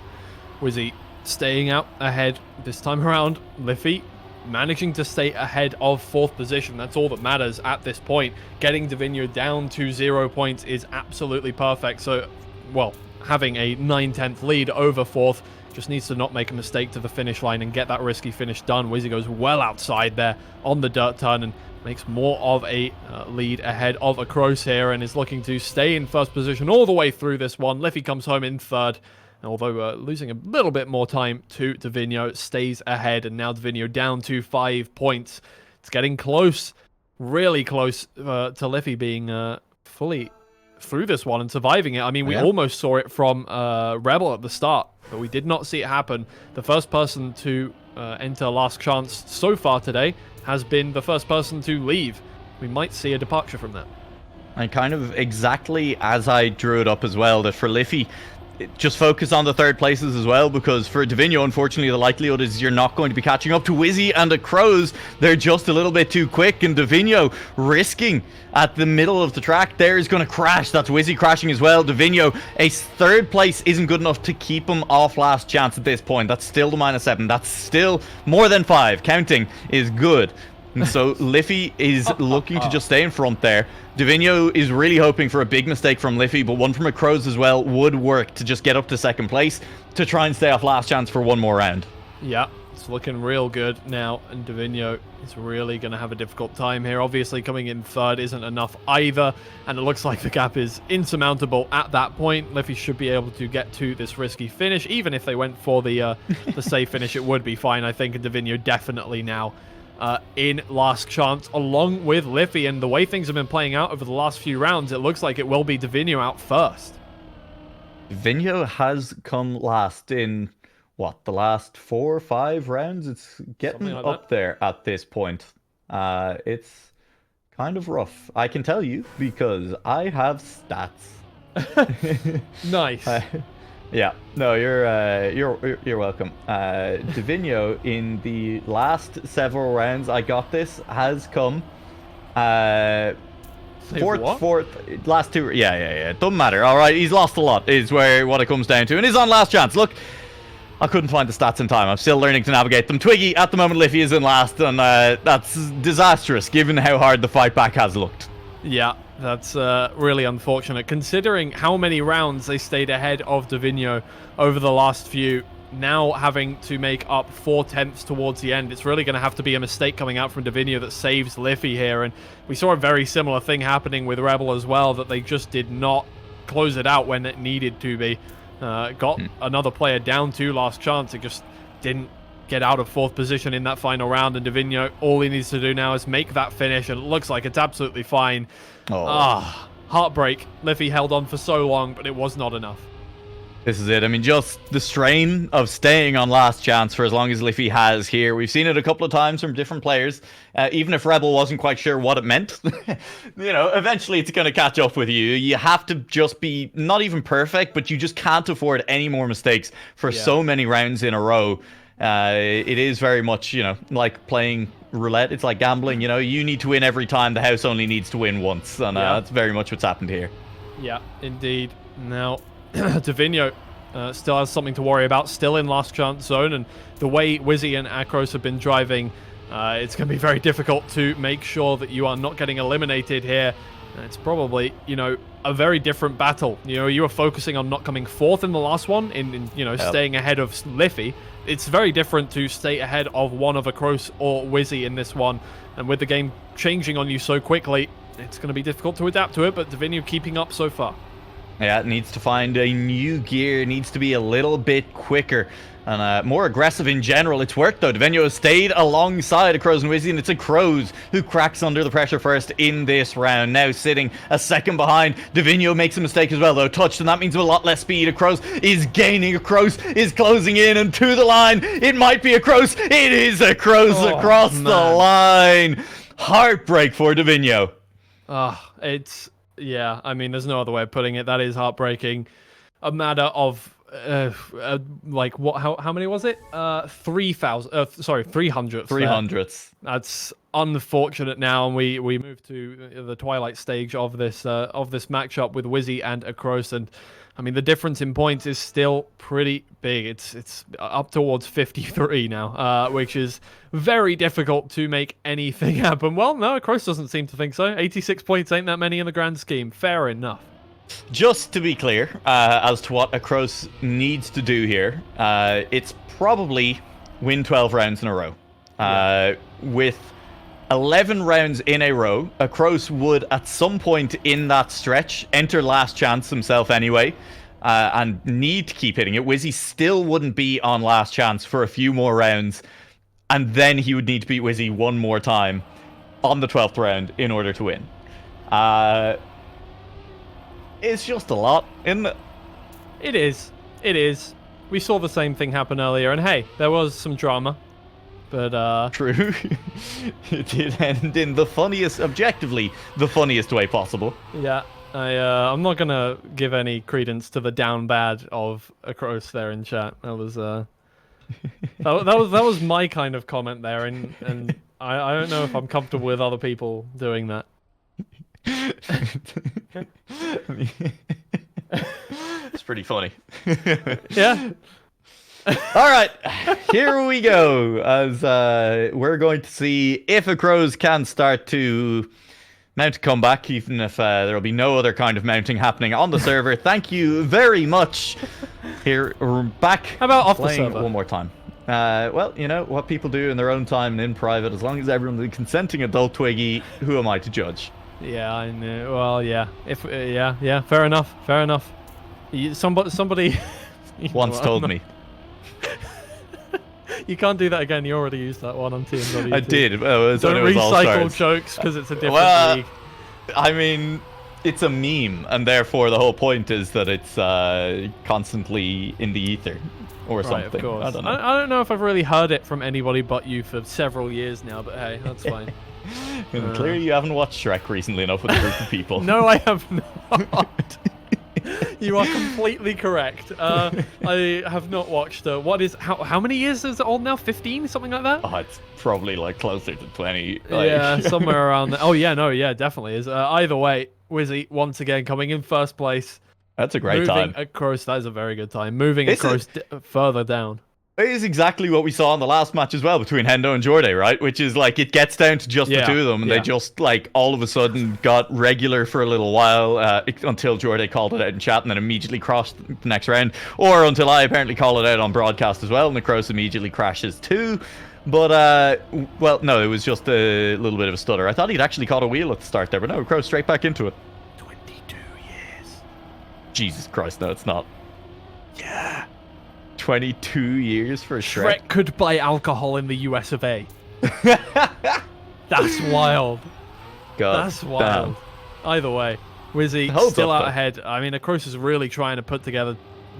Speaker 2: Whizzy staying out ahead this time around. Liffey managing to stay ahead of 4th position. That's all that matters at this point. Getting DvinJo down to 0 points is absolutely perfect. So, well, having a 9/10 lead over 4th, just needs to not make a mistake to the finish line and get that risky finish done. Whizzy goes well outside there on the dirt turn and makes more of a lead ahead of Acrose here, and is looking to stay in 1st position all the way through this one. Liffey comes home in 3rd. Although losing a little bit more time to DvinJo, stays ahead, and now DvinJo down to 5 points. It's getting close, really close to Liffey being fully through this one and surviving it. I mean, we almost saw it from Rebel at the start, but we did not see it happen. The first person to enter Last Chance so far today has been the first person to leave. We might see a departure from that.
Speaker 1: And kind of exactly as I drew it up as well, that for Liffey, just focus on the 3rd places as well, because for DvinJo, unfortunately, the likelihood is you're not going to be catching up to Whizzy and Acrose. They're just a little bit too quick, and DvinJo risking at the middle of the track there is going to crash. That's Whizzy crashing as well. DvinJo, a 3rd place isn't good enough to keep him off Last Chance at this point. That's still the -7. That's still more than 5. Counting is good. And so Liffey is looking to just stay in front there. DvinJo is really hoping for a big mistake from Liffey, but one from Acrose as well would work to just get up to 2nd place to try and stay off Last Chance for one more round.
Speaker 2: Yeah, it's looking real good now, and DvinJo is really going to have a difficult time here. Obviously, coming in 3rd isn't enough either, and it looks like the gap is insurmountable at that point. Liffey should be able to get to this risky finish. Even if they went for the safe finish, it would be fine, I think, and DvinJo definitely now in Last Chance, along with Liffey. And the way things have been playing out over the last few rounds, it looks like it will be DvinJo out first.
Speaker 1: DvinJo has come last in, what, the last 4 or 5 rounds? It's getting like up there at this point. It's kind of rough. I can tell you, because I have stats.
Speaker 2: Nice.
Speaker 1: Yeah, no, you're welcome. DvinJo in the last several rounds, I got this, has come fourth, last 2. Yeah. Doesn't matter. All right, he's lost a lot. Is what it comes down to, and he's on Last Chance. Look, I couldn't find the stats in time. I'm still learning to navigate them. Twiggy at the moment, Liffey is in last, and that's disastrous given how hard the fight back has looked.
Speaker 2: Yeah. That's really unfortunate, considering how many rounds they stayed ahead of DvinJo over the last few. Now having to make up 4/10 towards the end, it's really going to have to be a mistake coming out from DvinJo that saves Liffey here. And we saw a very similar thing happening with Rebel as well, that they just did not close it out when it needed to be. Got another player down to Last Chance. It just didn't get out of 4th position in that final round, and DvinJo, all he needs to do now is make that finish, and it looks like it's absolutely fine. Heartbreak. Liffey held on for so long, but it was not enough.
Speaker 1: This is it. I mean, just the strain of staying on Last Chance for as long as Liffey has here. We've seen it a couple of times from different players. Even if Rebel wasn't quite sure what it meant, you know, eventually it's going to catch up with you. You have to just be not even perfect, but you just can't afford any more mistakes for so many rounds in a row. It is very much, you know, like playing roulette. It's like gambling, you know. You need to win every time. The house only needs to win once. And that's very much what's happened here. Yeah,
Speaker 2: indeed. Now, DvinJo still has something to worry about. Still in Last Chance zone. And the way Whizzy and Acrose have been driving, it's going to be very difficult to make sure that you are not getting eliminated here. It's probably, a very different battle. You were focusing on not coming fourth in the last one, in staying ahead of Liffey. It's very different to stay ahead of one of Acrose or Whizzy in this one. And with the game changing on you so quickly, it's going to be difficult to adapt to it, but DvinJo keeping up so far.
Speaker 1: Yeah, it needs to find a new gear, it needs to be a little bit quicker and more aggressive in general. It's worked though. DvinJo has stayed alongside Acrose and Whizzy, and it's Acrose who cracks under the pressure first in this round. Now sitting a second behind. DvinJo makes a mistake as well though. Touched, and that means a lot less speed. Acrose is gaining. Acrose is closing in and to the line. It might be Acrose. It is Acrose across the line. Heartbreak for DvinJo.
Speaker 2: Yeah, I mean, there's no other way of putting it. That is heartbreaking. A matter of, what? How many was it? 3,000. Sorry, 300.
Speaker 1: 300s.
Speaker 2: That's unfortunate now, and we move to the twilight stage of this matchup with Whizzy and Acrose, and I mean the difference in points is still pretty big. It's up towards 53 now, which is very difficult to make anything happen. Well, no, Acrose doesn't seem to think so. 86 points ain't that many in the grand scheme. Fair enough.
Speaker 1: Just to be clear, as to what Acrose needs to do here, it's probably win 12 rounds in a row. With 11 rounds in a row, Acrose would at some point in that stretch enter last chance himself anyway, and need to keep hitting it. Whizzy still wouldn't be on last chance for a few more rounds, and then he would need to beat Whizzy one more time on the 12th round in order to win. It's just a lot, isn't it?
Speaker 2: It is. It is. We saw the same thing happen earlier, and hey, there was some drama. But,
Speaker 1: True. It did end in objectively, the funniest way possible.
Speaker 2: Yeah, I'm not gonna give any credence to the down bad of Acrose there in chat. That was, that was my kind of comment there, and I don't know if I'm comfortable with other people doing that.
Speaker 1: It's pretty funny.
Speaker 2: Yeah.
Speaker 1: All right, here we go, as we're going to see if Acrose can start to mount a comeback, even if there will be no other kind of mounting happening on the server. Thank you very much. Here, we're back.
Speaker 2: How about off the
Speaker 1: playing
Speaker 2: server?
Speaker 1: one more time. Well, you know, what people do in their own time and in private, as long as everyone's a consenting adult, Twiggy, who am I to judge?
Speaker 2: Yeah, I know. Well, yeah. Yeah, fair enough. Fair enough. Somebody
Speaker 1: once told me.
Speaker 2: You can't do that again. You already used that one on TMW.
Speaker 1: I did. Don't
Speaker 2: recycle jokes because it's a different league.
Speaker 1: I mean, it's a meme, and therefore the whole point is that it's constantly in the ether or something.
Speaker 2: Of course.
Speaker 1: I don't know.
Speaker 2: I don't know if I've really heard it from anybody but you for several years now, but hey, that's fine.
Speaker 1: Clearly you haven't watched Shrek recently enough with a group of people.
Speaker 2: No, I have not. You are completely correct. I have not watched. How many years is it old now? 15, something like that.
Speaker 1: Oh, it's probably like closer to 20.
Speaker 2: Yeah, somewhere around there. Oh yeah, no, yeah, definitely is. Either way, Whizzy once again coming in first place.
Speaker 1: That's a great time.
Speaker 2: Moving Acrose, that is a very good time. Moving Acrose further down.
Speaker 1: It is exactly what we saw in the last match as well between Hendo and Jorday, right? Which is like, it gets down to just the two of them, and they just like all of a sudden got regular for a little while until Jorday called it out in chat and then immediately crashed the next round, or until I apparently call it out on broadcast as well, and Acrose immediately crashes too. But well, no, it was just a little bit of a stutter. I thought he'd actually caught a wheel at the start there, but no, Acrose straight back into it.
Speaker 2: 22 years.
Speaker 1: Jesus Christ, no, it's not. Yeah. 22 years for Shrek.
Speaker 2: Shrek could buy alcohol in the US of A. That's wild.
Speaker 1: God,
Speaker 2: that's wild.
Speaker 1: Damn.
Speaker 2: Either way, Whizzy still out ahead. I mean, Acrose is really trying to put together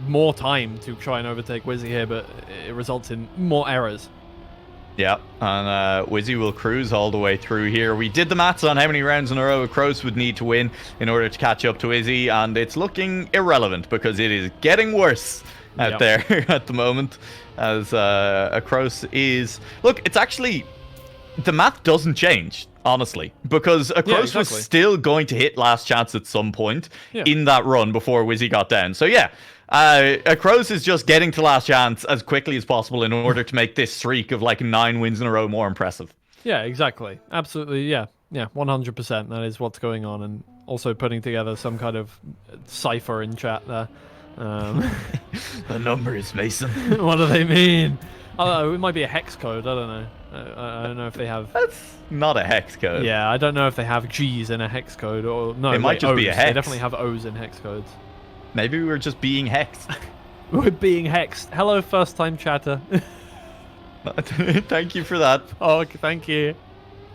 Speaker 2: more time to try and overtake Whizzy here, but it results in more errors.
Speaker 1: Yeah, and Whizzy will cruise all the way through here. We did the maths on how many rounds in a row Acrose would need to win in order to catch up to Whizzy, and it's looking irrelevant because it is getting worse out there at the moment, as Acrose is... Look, it's actually... The math doesn't change, honestly, because Acrose was still going to hit last chance at some point in that run before Whizzy got down. So yeah, Acrose is just getting to last chance as quickly as possible in order to make this streak of like 9 wins in a row more impressive.
Speaker 2: Yeah, exactly. Absolutely, yeah. Yeah, 100%. That is what's going on. And also putting together some kind of cipher in chat there.
Speaker 1: The numbers, Mason.
Speaker 2: What do they mean? Oh, it might be a hex code. I don't know. I don't know if they have.
Speaker 1: That's not a hex code.
Speaker 2: Yeah, I don't know if they have G's in a hex code or no.
Speaker 1: It might just
Speaker 2: O's.
Speaker 1: be a hex.
Speaker 2: They definitely have O's in hex codes.
Speaker 1: Maybe we were just being hexed.
Speaker 2: We're being hexed. Hello, first-time chatter.
Speaker 1: Thank you for that.
Speaker 2: Oh, thank you.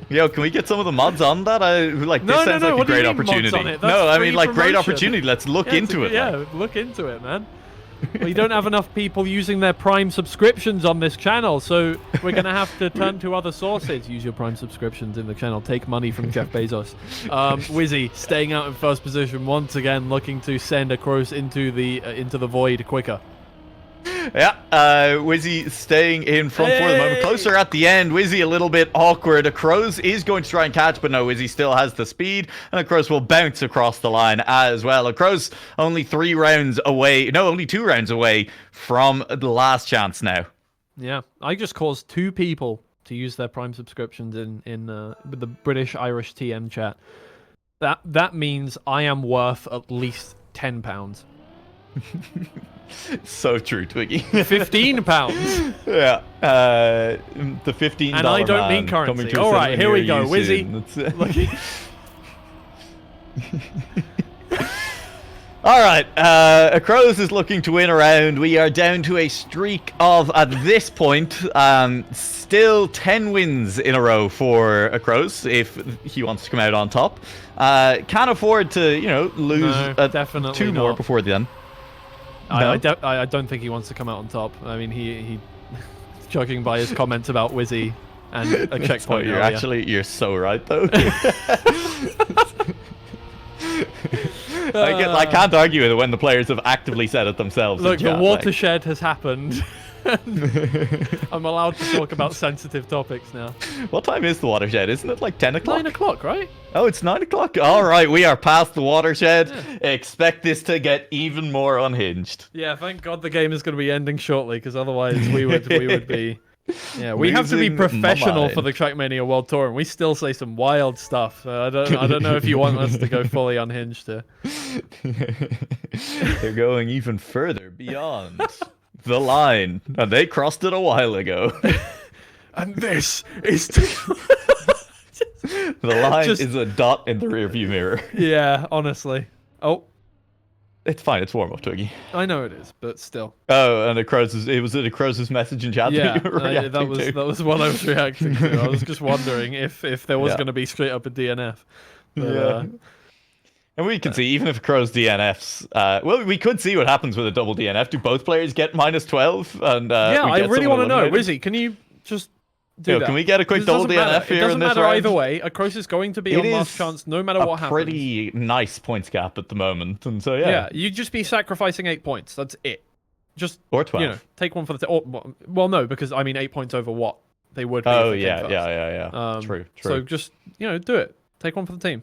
Speaker 1: Yo, can we get some of the mods on that? This
Speaker 2: No,
Speaker 1: sounds like a
Speaker 2: what do you
Speaker 1: great
Speaker 2: mean mods
Speaker 1: opportunity.
Speaker 2: on it?
Speaker 1: No,
Speaker 2: That's
Speaker 1: I
Speaker 2: free
Speaker 1: mean like great
Speaker 2: promotion.
Speaker 1: opportunity. Let's look into it.
Speaker 2: Yeah, look into it, man. We don't have enough people using their Prime subscriptions on this channel, so we're going to have to turn to other sources. Use your Prime subscriptions in the channel. Take money from Jeff Bezos. Whizzy staying out in first position once again, looking to send Acrose into the void quicker.
Speaker 1: Yeah, Whizzy staying in front for the moment. Closer at the end. Whizzy a little bit awkward. Acrose is going to try and catch, but no, Whizzy still has the speed, and Acrose will bounce across the line as well. Acrose only 2 rounds away from the last chance now.
Speaker 2: Yeah, I just caused 2 people to use their Prime subscriptions in with the British Irish TM chat. That means I am worth at least £10.
Speaker 1: So true, Twiggy.
Speaker 2: £15.
Speaker 1: Yeah, the $15.
Speaker 2: And I don't mean currency. All right, here we go, Whizzy.
Speaker 1: All right, Acrose is looking to win a round. We are down to a streak of, at this point, still 10 wins in a row for Acrose if he wants to come out on top. Can't afford to, lose
Speaker 2: definitely
Speaker 1: 2 more before the end.
Speaker 2: No? I don't think he wants to come out on top. I mean, he judging by his comments about Whizzy and a checkpoint.
Speaker 1: You're so right though. I can't argue with it when the players have actively said it themselves.
Speaker 2: Look, the watershed has happened. I'm allowed to talk about sensitive topics now.
Speaker 1: What time is the watershed? Isn't it like 10 o'clock?
Speaker 2: 9 o'clock, right?
Speaker 1: Oh, it's 9 o'clock. All right, we are past the watershed. Yeah. Expect this to get even more unhinged.
Speaker 2: Yeah, thank God the game is going to be ending shortly, because otherwise we would be. Yeah, we have to be professional for the Trackmania World Tour, and we still say some wild stuff. I don't know if you want us to go fully unhinged here.
Speaker 1: They're going even further beyond the line, and they crossed it a while ago.
Speaker 2: And this is
Speaker 1: the line is a dot in the rearview mirror.
Speaker 2: Yeah, honestly. Oh.
Speaker 1: It's fine, it's warm up, Twiggy.
Speaker 2: I know it is, but still.
Speaker 1: Oh, and Acrose's message in chat.
Speaker 2: Yeah, that was what I was reacting to. I was just wondering if there was going to be straight up a DNF. But,
Speaker 1: yeah. And we can see, even if Acrose DNFs, well, we could see what happens with a double DNF. Do both players get -12? And
Speaker 2: yeah, I really want to know. Whizzy, can you just do that?
Speaker 1: Can we get a quick double DNF here in this round?
Speaker 2: It doesn't matter either way. Acrose is going to be on last chance no matter what happens.
Speaker 1: Pretty nice points gap at the moment, and so
Speaker 2: yeah, you'd just be sacrificing 8 points. That's it. Just
Speaker 1: or 12.
Speaker 2: Take one for the well, no, because I mean 8 points over what they would be.
Speaker 1: Oh yeah. True.
Speaker 2: So just do it. Take one for the team.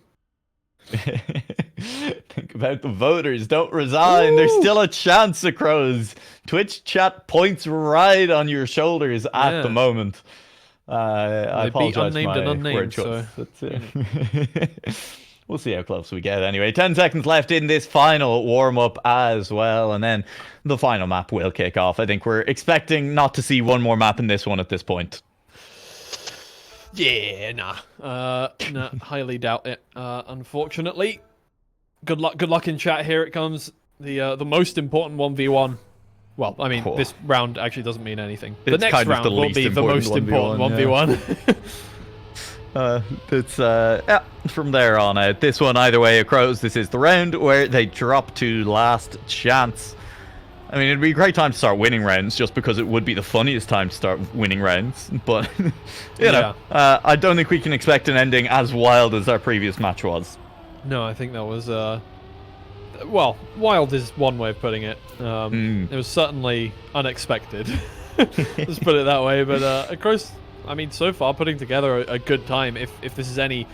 Speaker 1: Think about the voters. Don't resign. There's still a chance, Acrose. Twitch chat points right on your shoulders at the moment. I apologize for my word choice. We'll see how close we get anyway. 10 seconds left in this final warm-up as well, and then the final map will kick off. I think we're expecting not to see one more map in this one at this point.
Speaker 2: Yeah, nah, highly doubt it. Unfortunately, good luck in chat. Here it comes. The most important 1v1. Well, I mean, this round actually doesn't mean anything. The next round will be the most important 1v1.
Speaker 1: From there on out. This one, either way, Acrose, this is the round where they drop to last chance. I mean, it'd be a great time to start winning rounds, just because it would be the funniest time to start winning rounds. But, you know, I don't think we can expect an ending as wild as our previous match was.
Speaker 2: No, I think that was, well, wild is one way of putting it. It was certainly unexpected. Let's put it that way. But, Acrose, I mean, so far, putting together a good time. If this is any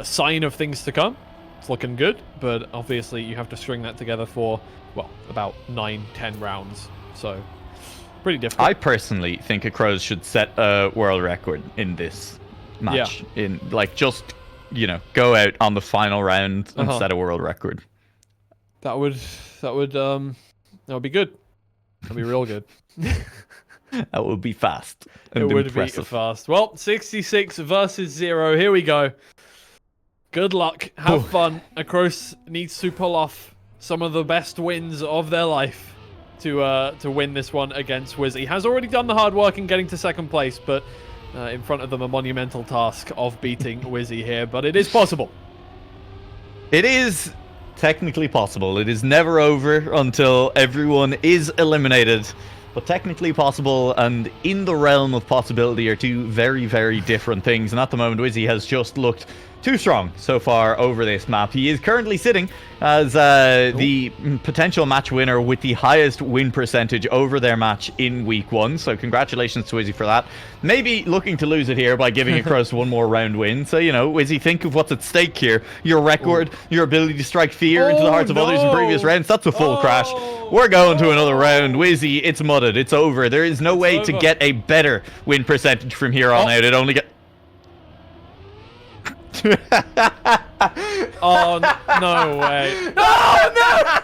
Speaker 2: sign of things to come, it's looking good. But obviously, you have to string that together for, well, about 9-10 rounds. So, pretty difficult.
Speaker 1: I personally think Acrose should set a world record in this match.
Speaker 2: Yeah.
Speaker 1: In, like, just go out on the final round and set a world record.
Speaker 2: That would be good. That'd be real good.
Speaker 1: That would be fast. And
Speaker 2: it would
Speaker 1: impressive.
Speaker 2: be fast. Well, 66 versus 0. Here we go. Good luck. Have fun. Acrose needs to pull off some of the best wins of their life to win this one against Whizzy. Has already done the hard work in getting to second place, but in front of them a monumental task of beating Whizzy here. But it is possible.
Speaker 1: It is technically possible. It is never over until everyone is eliminated. But technically possible and in the realm of possibility are two very, very different things. And at the moment, Whizzy has just looked too strong so far over this map. He is currently sitting as the potential match winner with the highest win percentage over their match in week 1. So congratulations to Whizzy for that. Maybe looking to lose it here by giving Acrose one more round win. So, Whizzy, think of what's at stake here. Your record, your ability to strike fear into the hearts of others in previous rounds. That's a full crash. We're going to another round. Whizzy, it's mudded. It's over. There is no way to get a better win percentage from here on out. It only get...
Speaker 2: Oh, no way.
Speaker 1: Oh, no!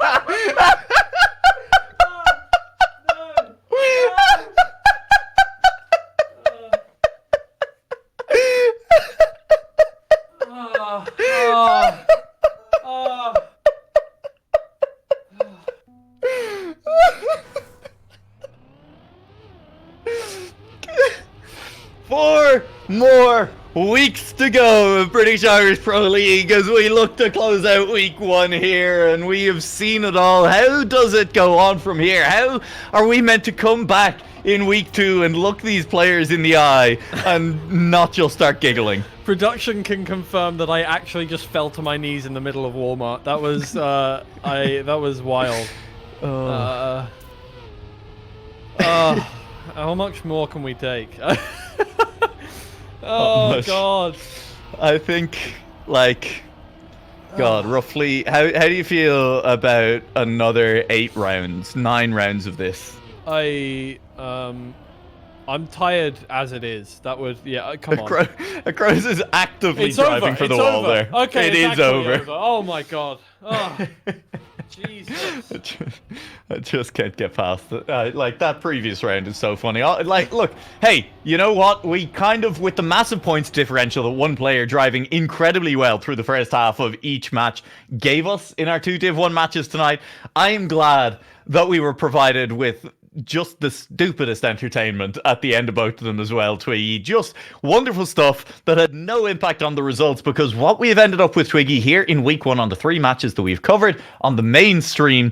Speaker 1: Four more weeks to go in British Irish Pro League as we look to close out week 1 here, and we have seen it all. How does it go on from here? How are we meant to come back in week 2 and look these players in the eye and not just start giggling?
Speaker 2: Production can confirm that I actually just fell to my knees in the middle of Walmart. That was that was wild. How much more can we take? Oh, God.
Speaker 1: I think, God, roughly, how do you feel about another 9 rounds of this?
Speaker 2: I'm tired as it is. That would, come on.
Speaker 1: Acrose is actively driving for the wall there.
Speaker 2: Okay,
Speaker 1: it is over.
Speaker 2: Oh, my God. Oh. Jesus.
Speaker 1: I just can't get past it. That previous round is so funny. Look, hey, you know what? We with the massive points differential that one player driving incredibly well through the first half of each match gave us in our 2 Div 1 matches tonight, I am glad that we were provided with just the stupidest entertainment at the end of both of them as well, Twiggy. Just wonderful stuff that had no impact on the results, because what we have ended up with, Twiggy, here in week 1 on the 3 matches that we've covered on the main stream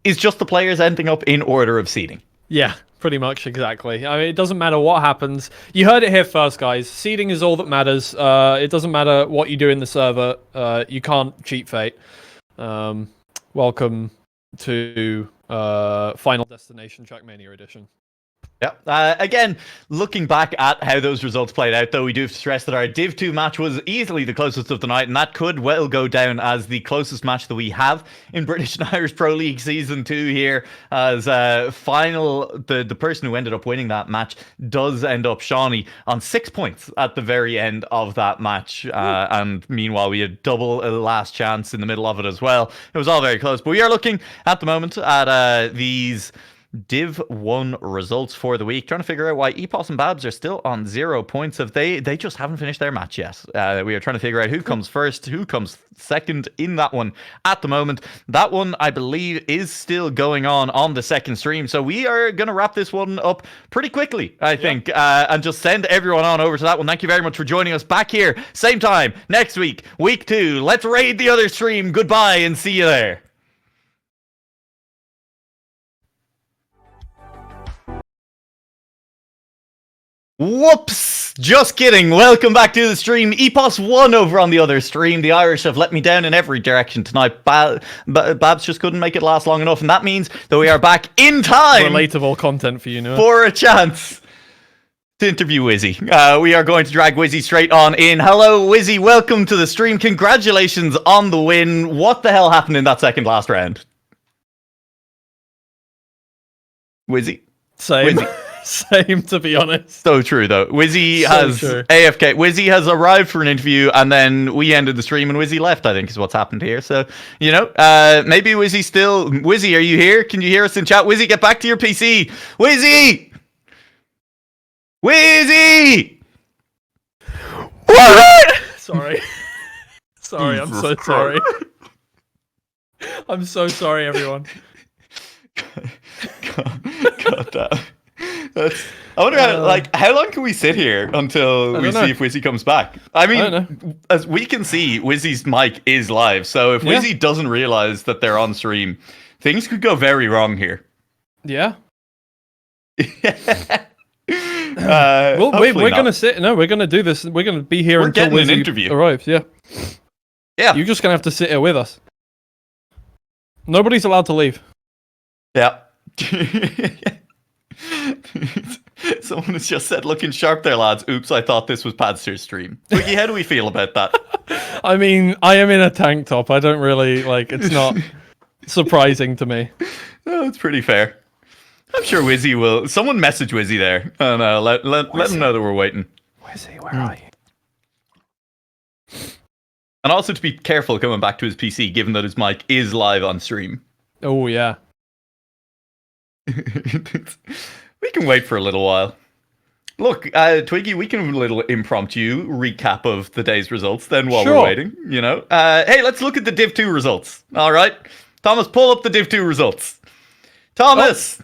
Speaker 1: is just the players ending up in order of seeding.
Speaker 2: Yeah, pretty much, exactly. I mean, it doesn't matter what happens. You heard it here first, guys. Seeding is all that matters. It doesn't matter what you do in the server. You can't cheat fate. Welcome to Final Destination Trackmania Edition.
Speaker 1: Yeah. Again, looking back at how those results played out, though, we do have to stress that our Div 2 match was easily the closest of the night, and that could well go down as the closest match that we have in British and Irish Pro League Season 2 here, as the person who ended up winning that match does end up Shawnee on 6 points at the very end of that match. And meanwhile, we had double a last chance in the middle of it as well. It was all very close, but we are looking at the moment at these Div 1 results for the week, trying to figure out why Epos and Babs are still on 0 points. They just haven't finished their match yet. We are trying to figure out who comes first, who comes second in that one at the moment. That one, I believe, is still going on the second stream, so we are going to wrap this one up pretty quickly, I think, and just send everyone on over to that one. Thank you very much for joining us back here, same time next week, week 2. Let's raid the other stream. Goodbye and see you there. Whoops! Just kidding. Welcome back to the stream. Epos won over on the other stream. The Irish have let me down in every direction tonight. Babs just couldn't make it last long enough, and that means that we are back in time.
Speaker 2: Relatable content for you, Noah.
Speaker 1: For a chance to interview Whizzy. We are going to drag Whizzy straight on in. Hello, Whizzy. Welcome to the stream. Congratulations on the win. What the hell happened in that second last round? Whizzy?
Speaker 2: Same.
Speaker 1: Whizzy.
Speaker 2: Same, to be honest.
Speaker 1: So true, though. Whizzy
Speaker 2: So
Speaker 1: has
Speaker 2: true.
Speaker 1: AFK. Whizzy has arrived for an interview, and then we ended the stream, and Whizzy left, I think, is what's happened here. So, maybe Whizzy still... Whizzy, are you here? Can you hear us in chat? Whizzy, get back to your PC! Whizzy! Whizzy!
Speaker 2: Sorry. Sorry, I'm
Speaker 1: Jesus
Speaker 2: so
Speaker 1: Christ.
Speaker 2: sorry. I'm so sorry, everyone.
Speaker 1: God damn. I wonder how long can we sit here until we
Speaker 2: don't know.
Speaker 1: see if Whizzy comes back? I mean,
Speaker 2: don't
Speaker 1: as we can see, Whizzy's mic is live, so if
Speaker 2: Yeah.
Speaker 1: Whizzy doesn't realize that they're on stream, things could go very wrong here.
Speaker 2: Yeah.
Speaker 1: Well,
Speaker 2: we're gonna sit. No, we're gonna do this. We're gonna be here
Speaker 1: We're
Speaker 2: until
Speaker 1: getting an
Speaker 2: Whizzy
Speaker 1: interview.
Speaker 2: arrives. Yeah.
Speaker 1: Yeah.
Speaker 2: You're just gonna have to sit here with us. Nobody's allowed to leave.
Speaker 1: Yeah. Someone has just said, looking sharp there, lads. Oops, I thought this was Padster's stream. Twiggy, how do we feel about that?
Speaker 2: I mean, I am in a tank top. I don't really it's not surprising to me.
Speaker 1: Oh, it's pretty fair. I'm sure Whizzy will. Someone message Whizzy there and let him know that we're waiting.
Speaker 2: Whizzy, where are you?
Speaker 1: And also to be careful coming back to his PC, given that his mic is live on stream.
Speaker 2: Oh yeah.
Speaker 1: We can wait for a little while. Look, Twiggy, we can have a little impromptu recap of the day's results then while we're waiting, Hey, let's look at the Div 2 results. All right. Thomas, pull up the Div 2 results. Thomas!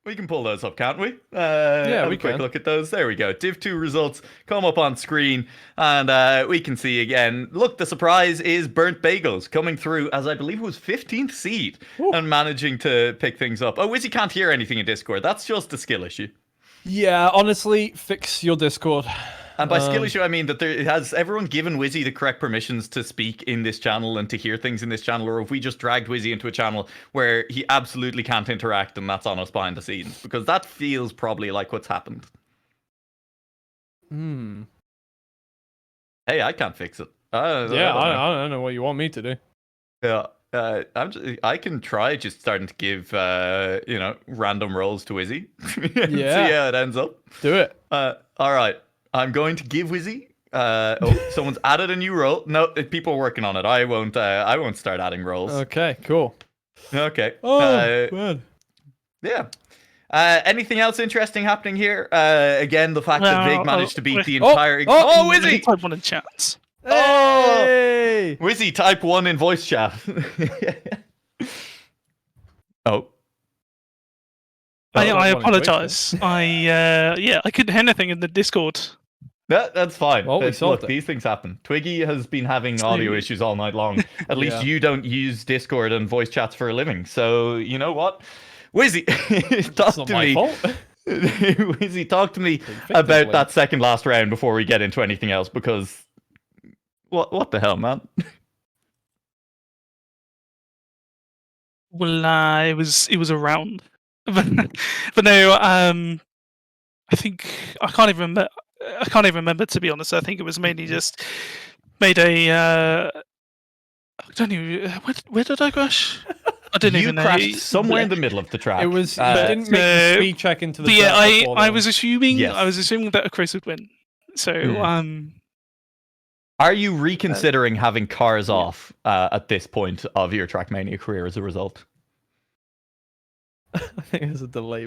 Speaker 1: We can pull those up, can't we?
Speaker 2: Yeah, we
Speaker 1: quick
Speaker 2: can.
Speaker 1: look at those. There we go. Div 2 results come up on screen, and we can see again. Look, the surprise is Burnt Bagels coming through as I believe it was 15th seed and managing to pick things up. Oh, Whizzy can't hear anything in Discord. That's just a skill issue.
Speaker 2: Yeah, honestly, fix your Discord.
Speaker 1: And by skill issue, I mean that has everyone given Whizzy the correct permissions to speak in this channel and to hear things in this channel, or if we just dragged Whizzy into a channel where he absolutely can't interact and that's on us behind the scenes? Because that feels probably like what's happened. Hey, I can't fix it.
Speaker 2: I don't know what you want me to do.
Speaker 1: Yeah. I can try just starting to give random rolls to Whizzy and see how it ends up.
Speaker 2: Do it.
Speaker 1: All right. I'm going to give Whizzy. Someone's added a new role. No, people are working on it. I won't start adding roles.
Speaker 2: Okay, cool.
Speaker 1: Okay.
Speaker 2: Oh, man.
Speaker 1: Yeah. Anything else interesting happening here? Again, the fact that Vig managed to beat the entire. Whizzy!
Speaker 3: Type 1 in chats.
Speaker 2: Hey!
Speaker 1: Whizzy, type 1 in voice chat. Oh.
Speaker 3: I apologize. I couldn't hear anything in the Discord.
Speaker 1: That's fine.
Speaker 2: Well, we solved it.
Speaker 1: These things happen. Twiggy has been having audio issues all night long. At least you don't use Discord and voice chats for a living. So, you know what? Whizzy, talk to me. Whizzy, talk to me about that second last round before we get into anything else, because what the hell, man?
Speaker 3: Well, it was a round. but no, I think I can't even remember, to be honest. I think it was mainly just made a. I don't even. Where did I crash? I didn't even know.
Speaker 1: You crashed somewhere in the middle of the track.
Speaker 2: It was. You didn't make the speed check into the.
Speaker 3: Yeah, I was assuming.
Speaker 1: Yes.
Speaker 3: I was assuming that Acrose would win. So
Speaker 1: Are you reconsidering having cars off at this point of your Trackmania career as a result?
Speaker 2: I think there's a delay.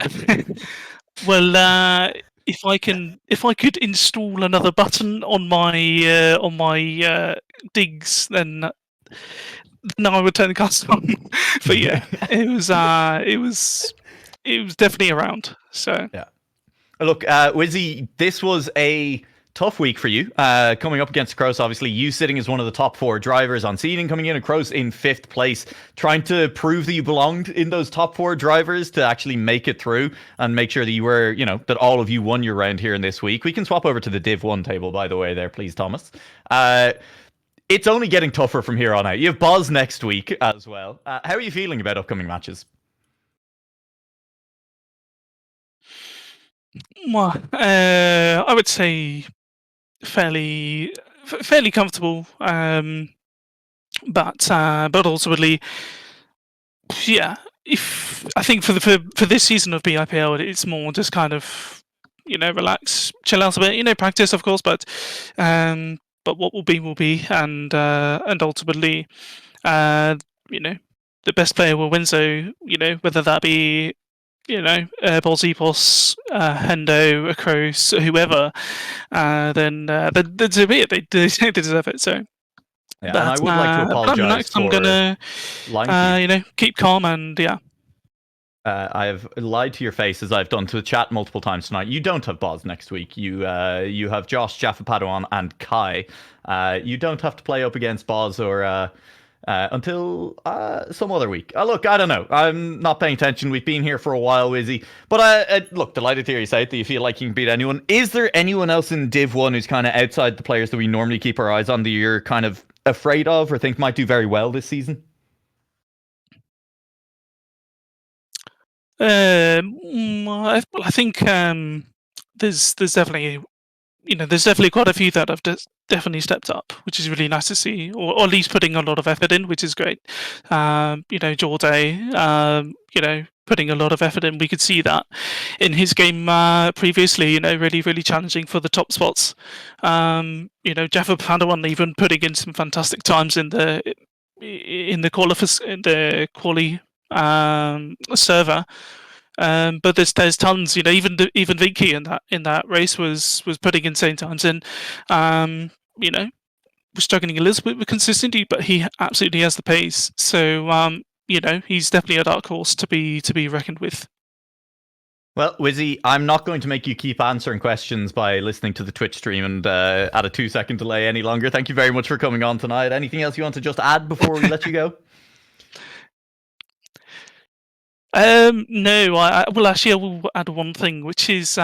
Speaker 3: Well, if I could install another button on my digs, then I would turn the cars on. But yeah, it was definitely around. So
Speaker 1: yeah. Look, Whizzy, this was a tough week for you. Coming up against Acrose, obviously, you sitting as one of the top 4 drivers on seeding, coming in, Acrose in 5th place, trying to prove that you belonged in those top 4 drivers to actually make it through and make sure that you were, that all of you won your round here in this week. We can swap over to the Div 1 table, by the way, there, please, Thomas. It's only getting tougher from here on out. You have Boz next week as well. How are you feeling about upcoming matches?
Speaker 3: Well, I would say fairly comfortable, but ultimately, yeah, if I think for this season of BIPL, it's more just kind of relax, chill out a bit, practice of course, but what will be, and ultimately, the best player will win. So whether that be Balls, Epos, Hendo, Acrose, whoever, then so be it. They deserve it. So.
Speaker 1: Yeah,
Speaker 3: But,
Speaker 1: and I would like to apologise
Speaker 3: I'm gonna,
Speaker 1: lying to you.
Speaker 3: keep calm and yeah.
Speaker 1: I have lied to your face as I've done to the chat multiple times tonight. You don't have Boz next week. You have Josh, Jaffa Padawan, and Kai. You don't have to play up against Boz or until some other week. Look, I don't know. I'm not paying attention. We've been here for a while, Whizzy. But look, delighted to hear you say it, that you feel like you can beat anyone. Is there anyone else in Div 1 who's kind of outside the players that we normally keep our eyes on that you're kind of afraid of or think might do very well this season?
Speaker 3: I think there's definitely quite a few that have definitely stepped up, which is really nice to see, or at least putting a lot of effort in, which is great. Jorday, putting a lot of effort in. We could see that in his game previously, really, really challenging for the top spots. Jaffa Padawan even putting in some fantastic times in the quali server. But there's tons, even Vinky in that race was putting insane times in. Was struggling a little bit with consistency, but he absolutely has the pace. So he's definitely a dark horse to be reckoned with.
Speaker 1: Well, Whizzy, I'm not going to make you keep answering questions by listening to the Twitch stream and at a 2-second delay any longer. Thank you very much for coming on tonight. Anything else you want to just add before we let you go?
Speaker 3: No, I will add one thing, which is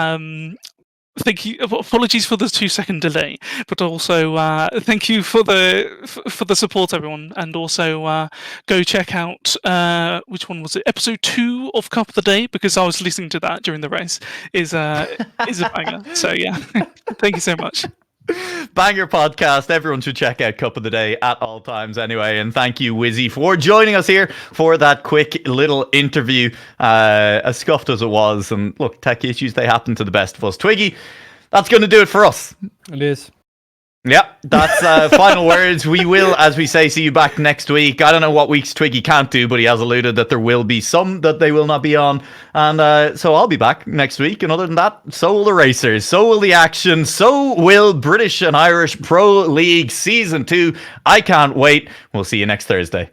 Speaker 3: thank you. Apologies for the 2-second delay, but also thank you for the support, everyone, and also go check out which one was it? Episode 2 of Cup of the Day, because I was listening to that during the race. Is a banger. So yeah, thank you so much.
Speaker 1: Banger podcast. Everyone should check out Cup of the Day at all times anyway. And thank you, Whizzy, for joining us here for that quick little interview, as scuffed as it was. And look, tech issues, they happen to the best of us. Twiggy, that's going to do it for us.
Speaker 2: It is.
Speaker 1: Yeah, that's final words. We will, as we say, see you back next week. I don't know what weeks Twiggy can't do, but he has alluded that there will be some that they will not be on. And so I'll be back next week. And other than that, so will the racers, so will the action, so will British and Irish Pro League Season 2. I can't wait. We'll see you next Thursday.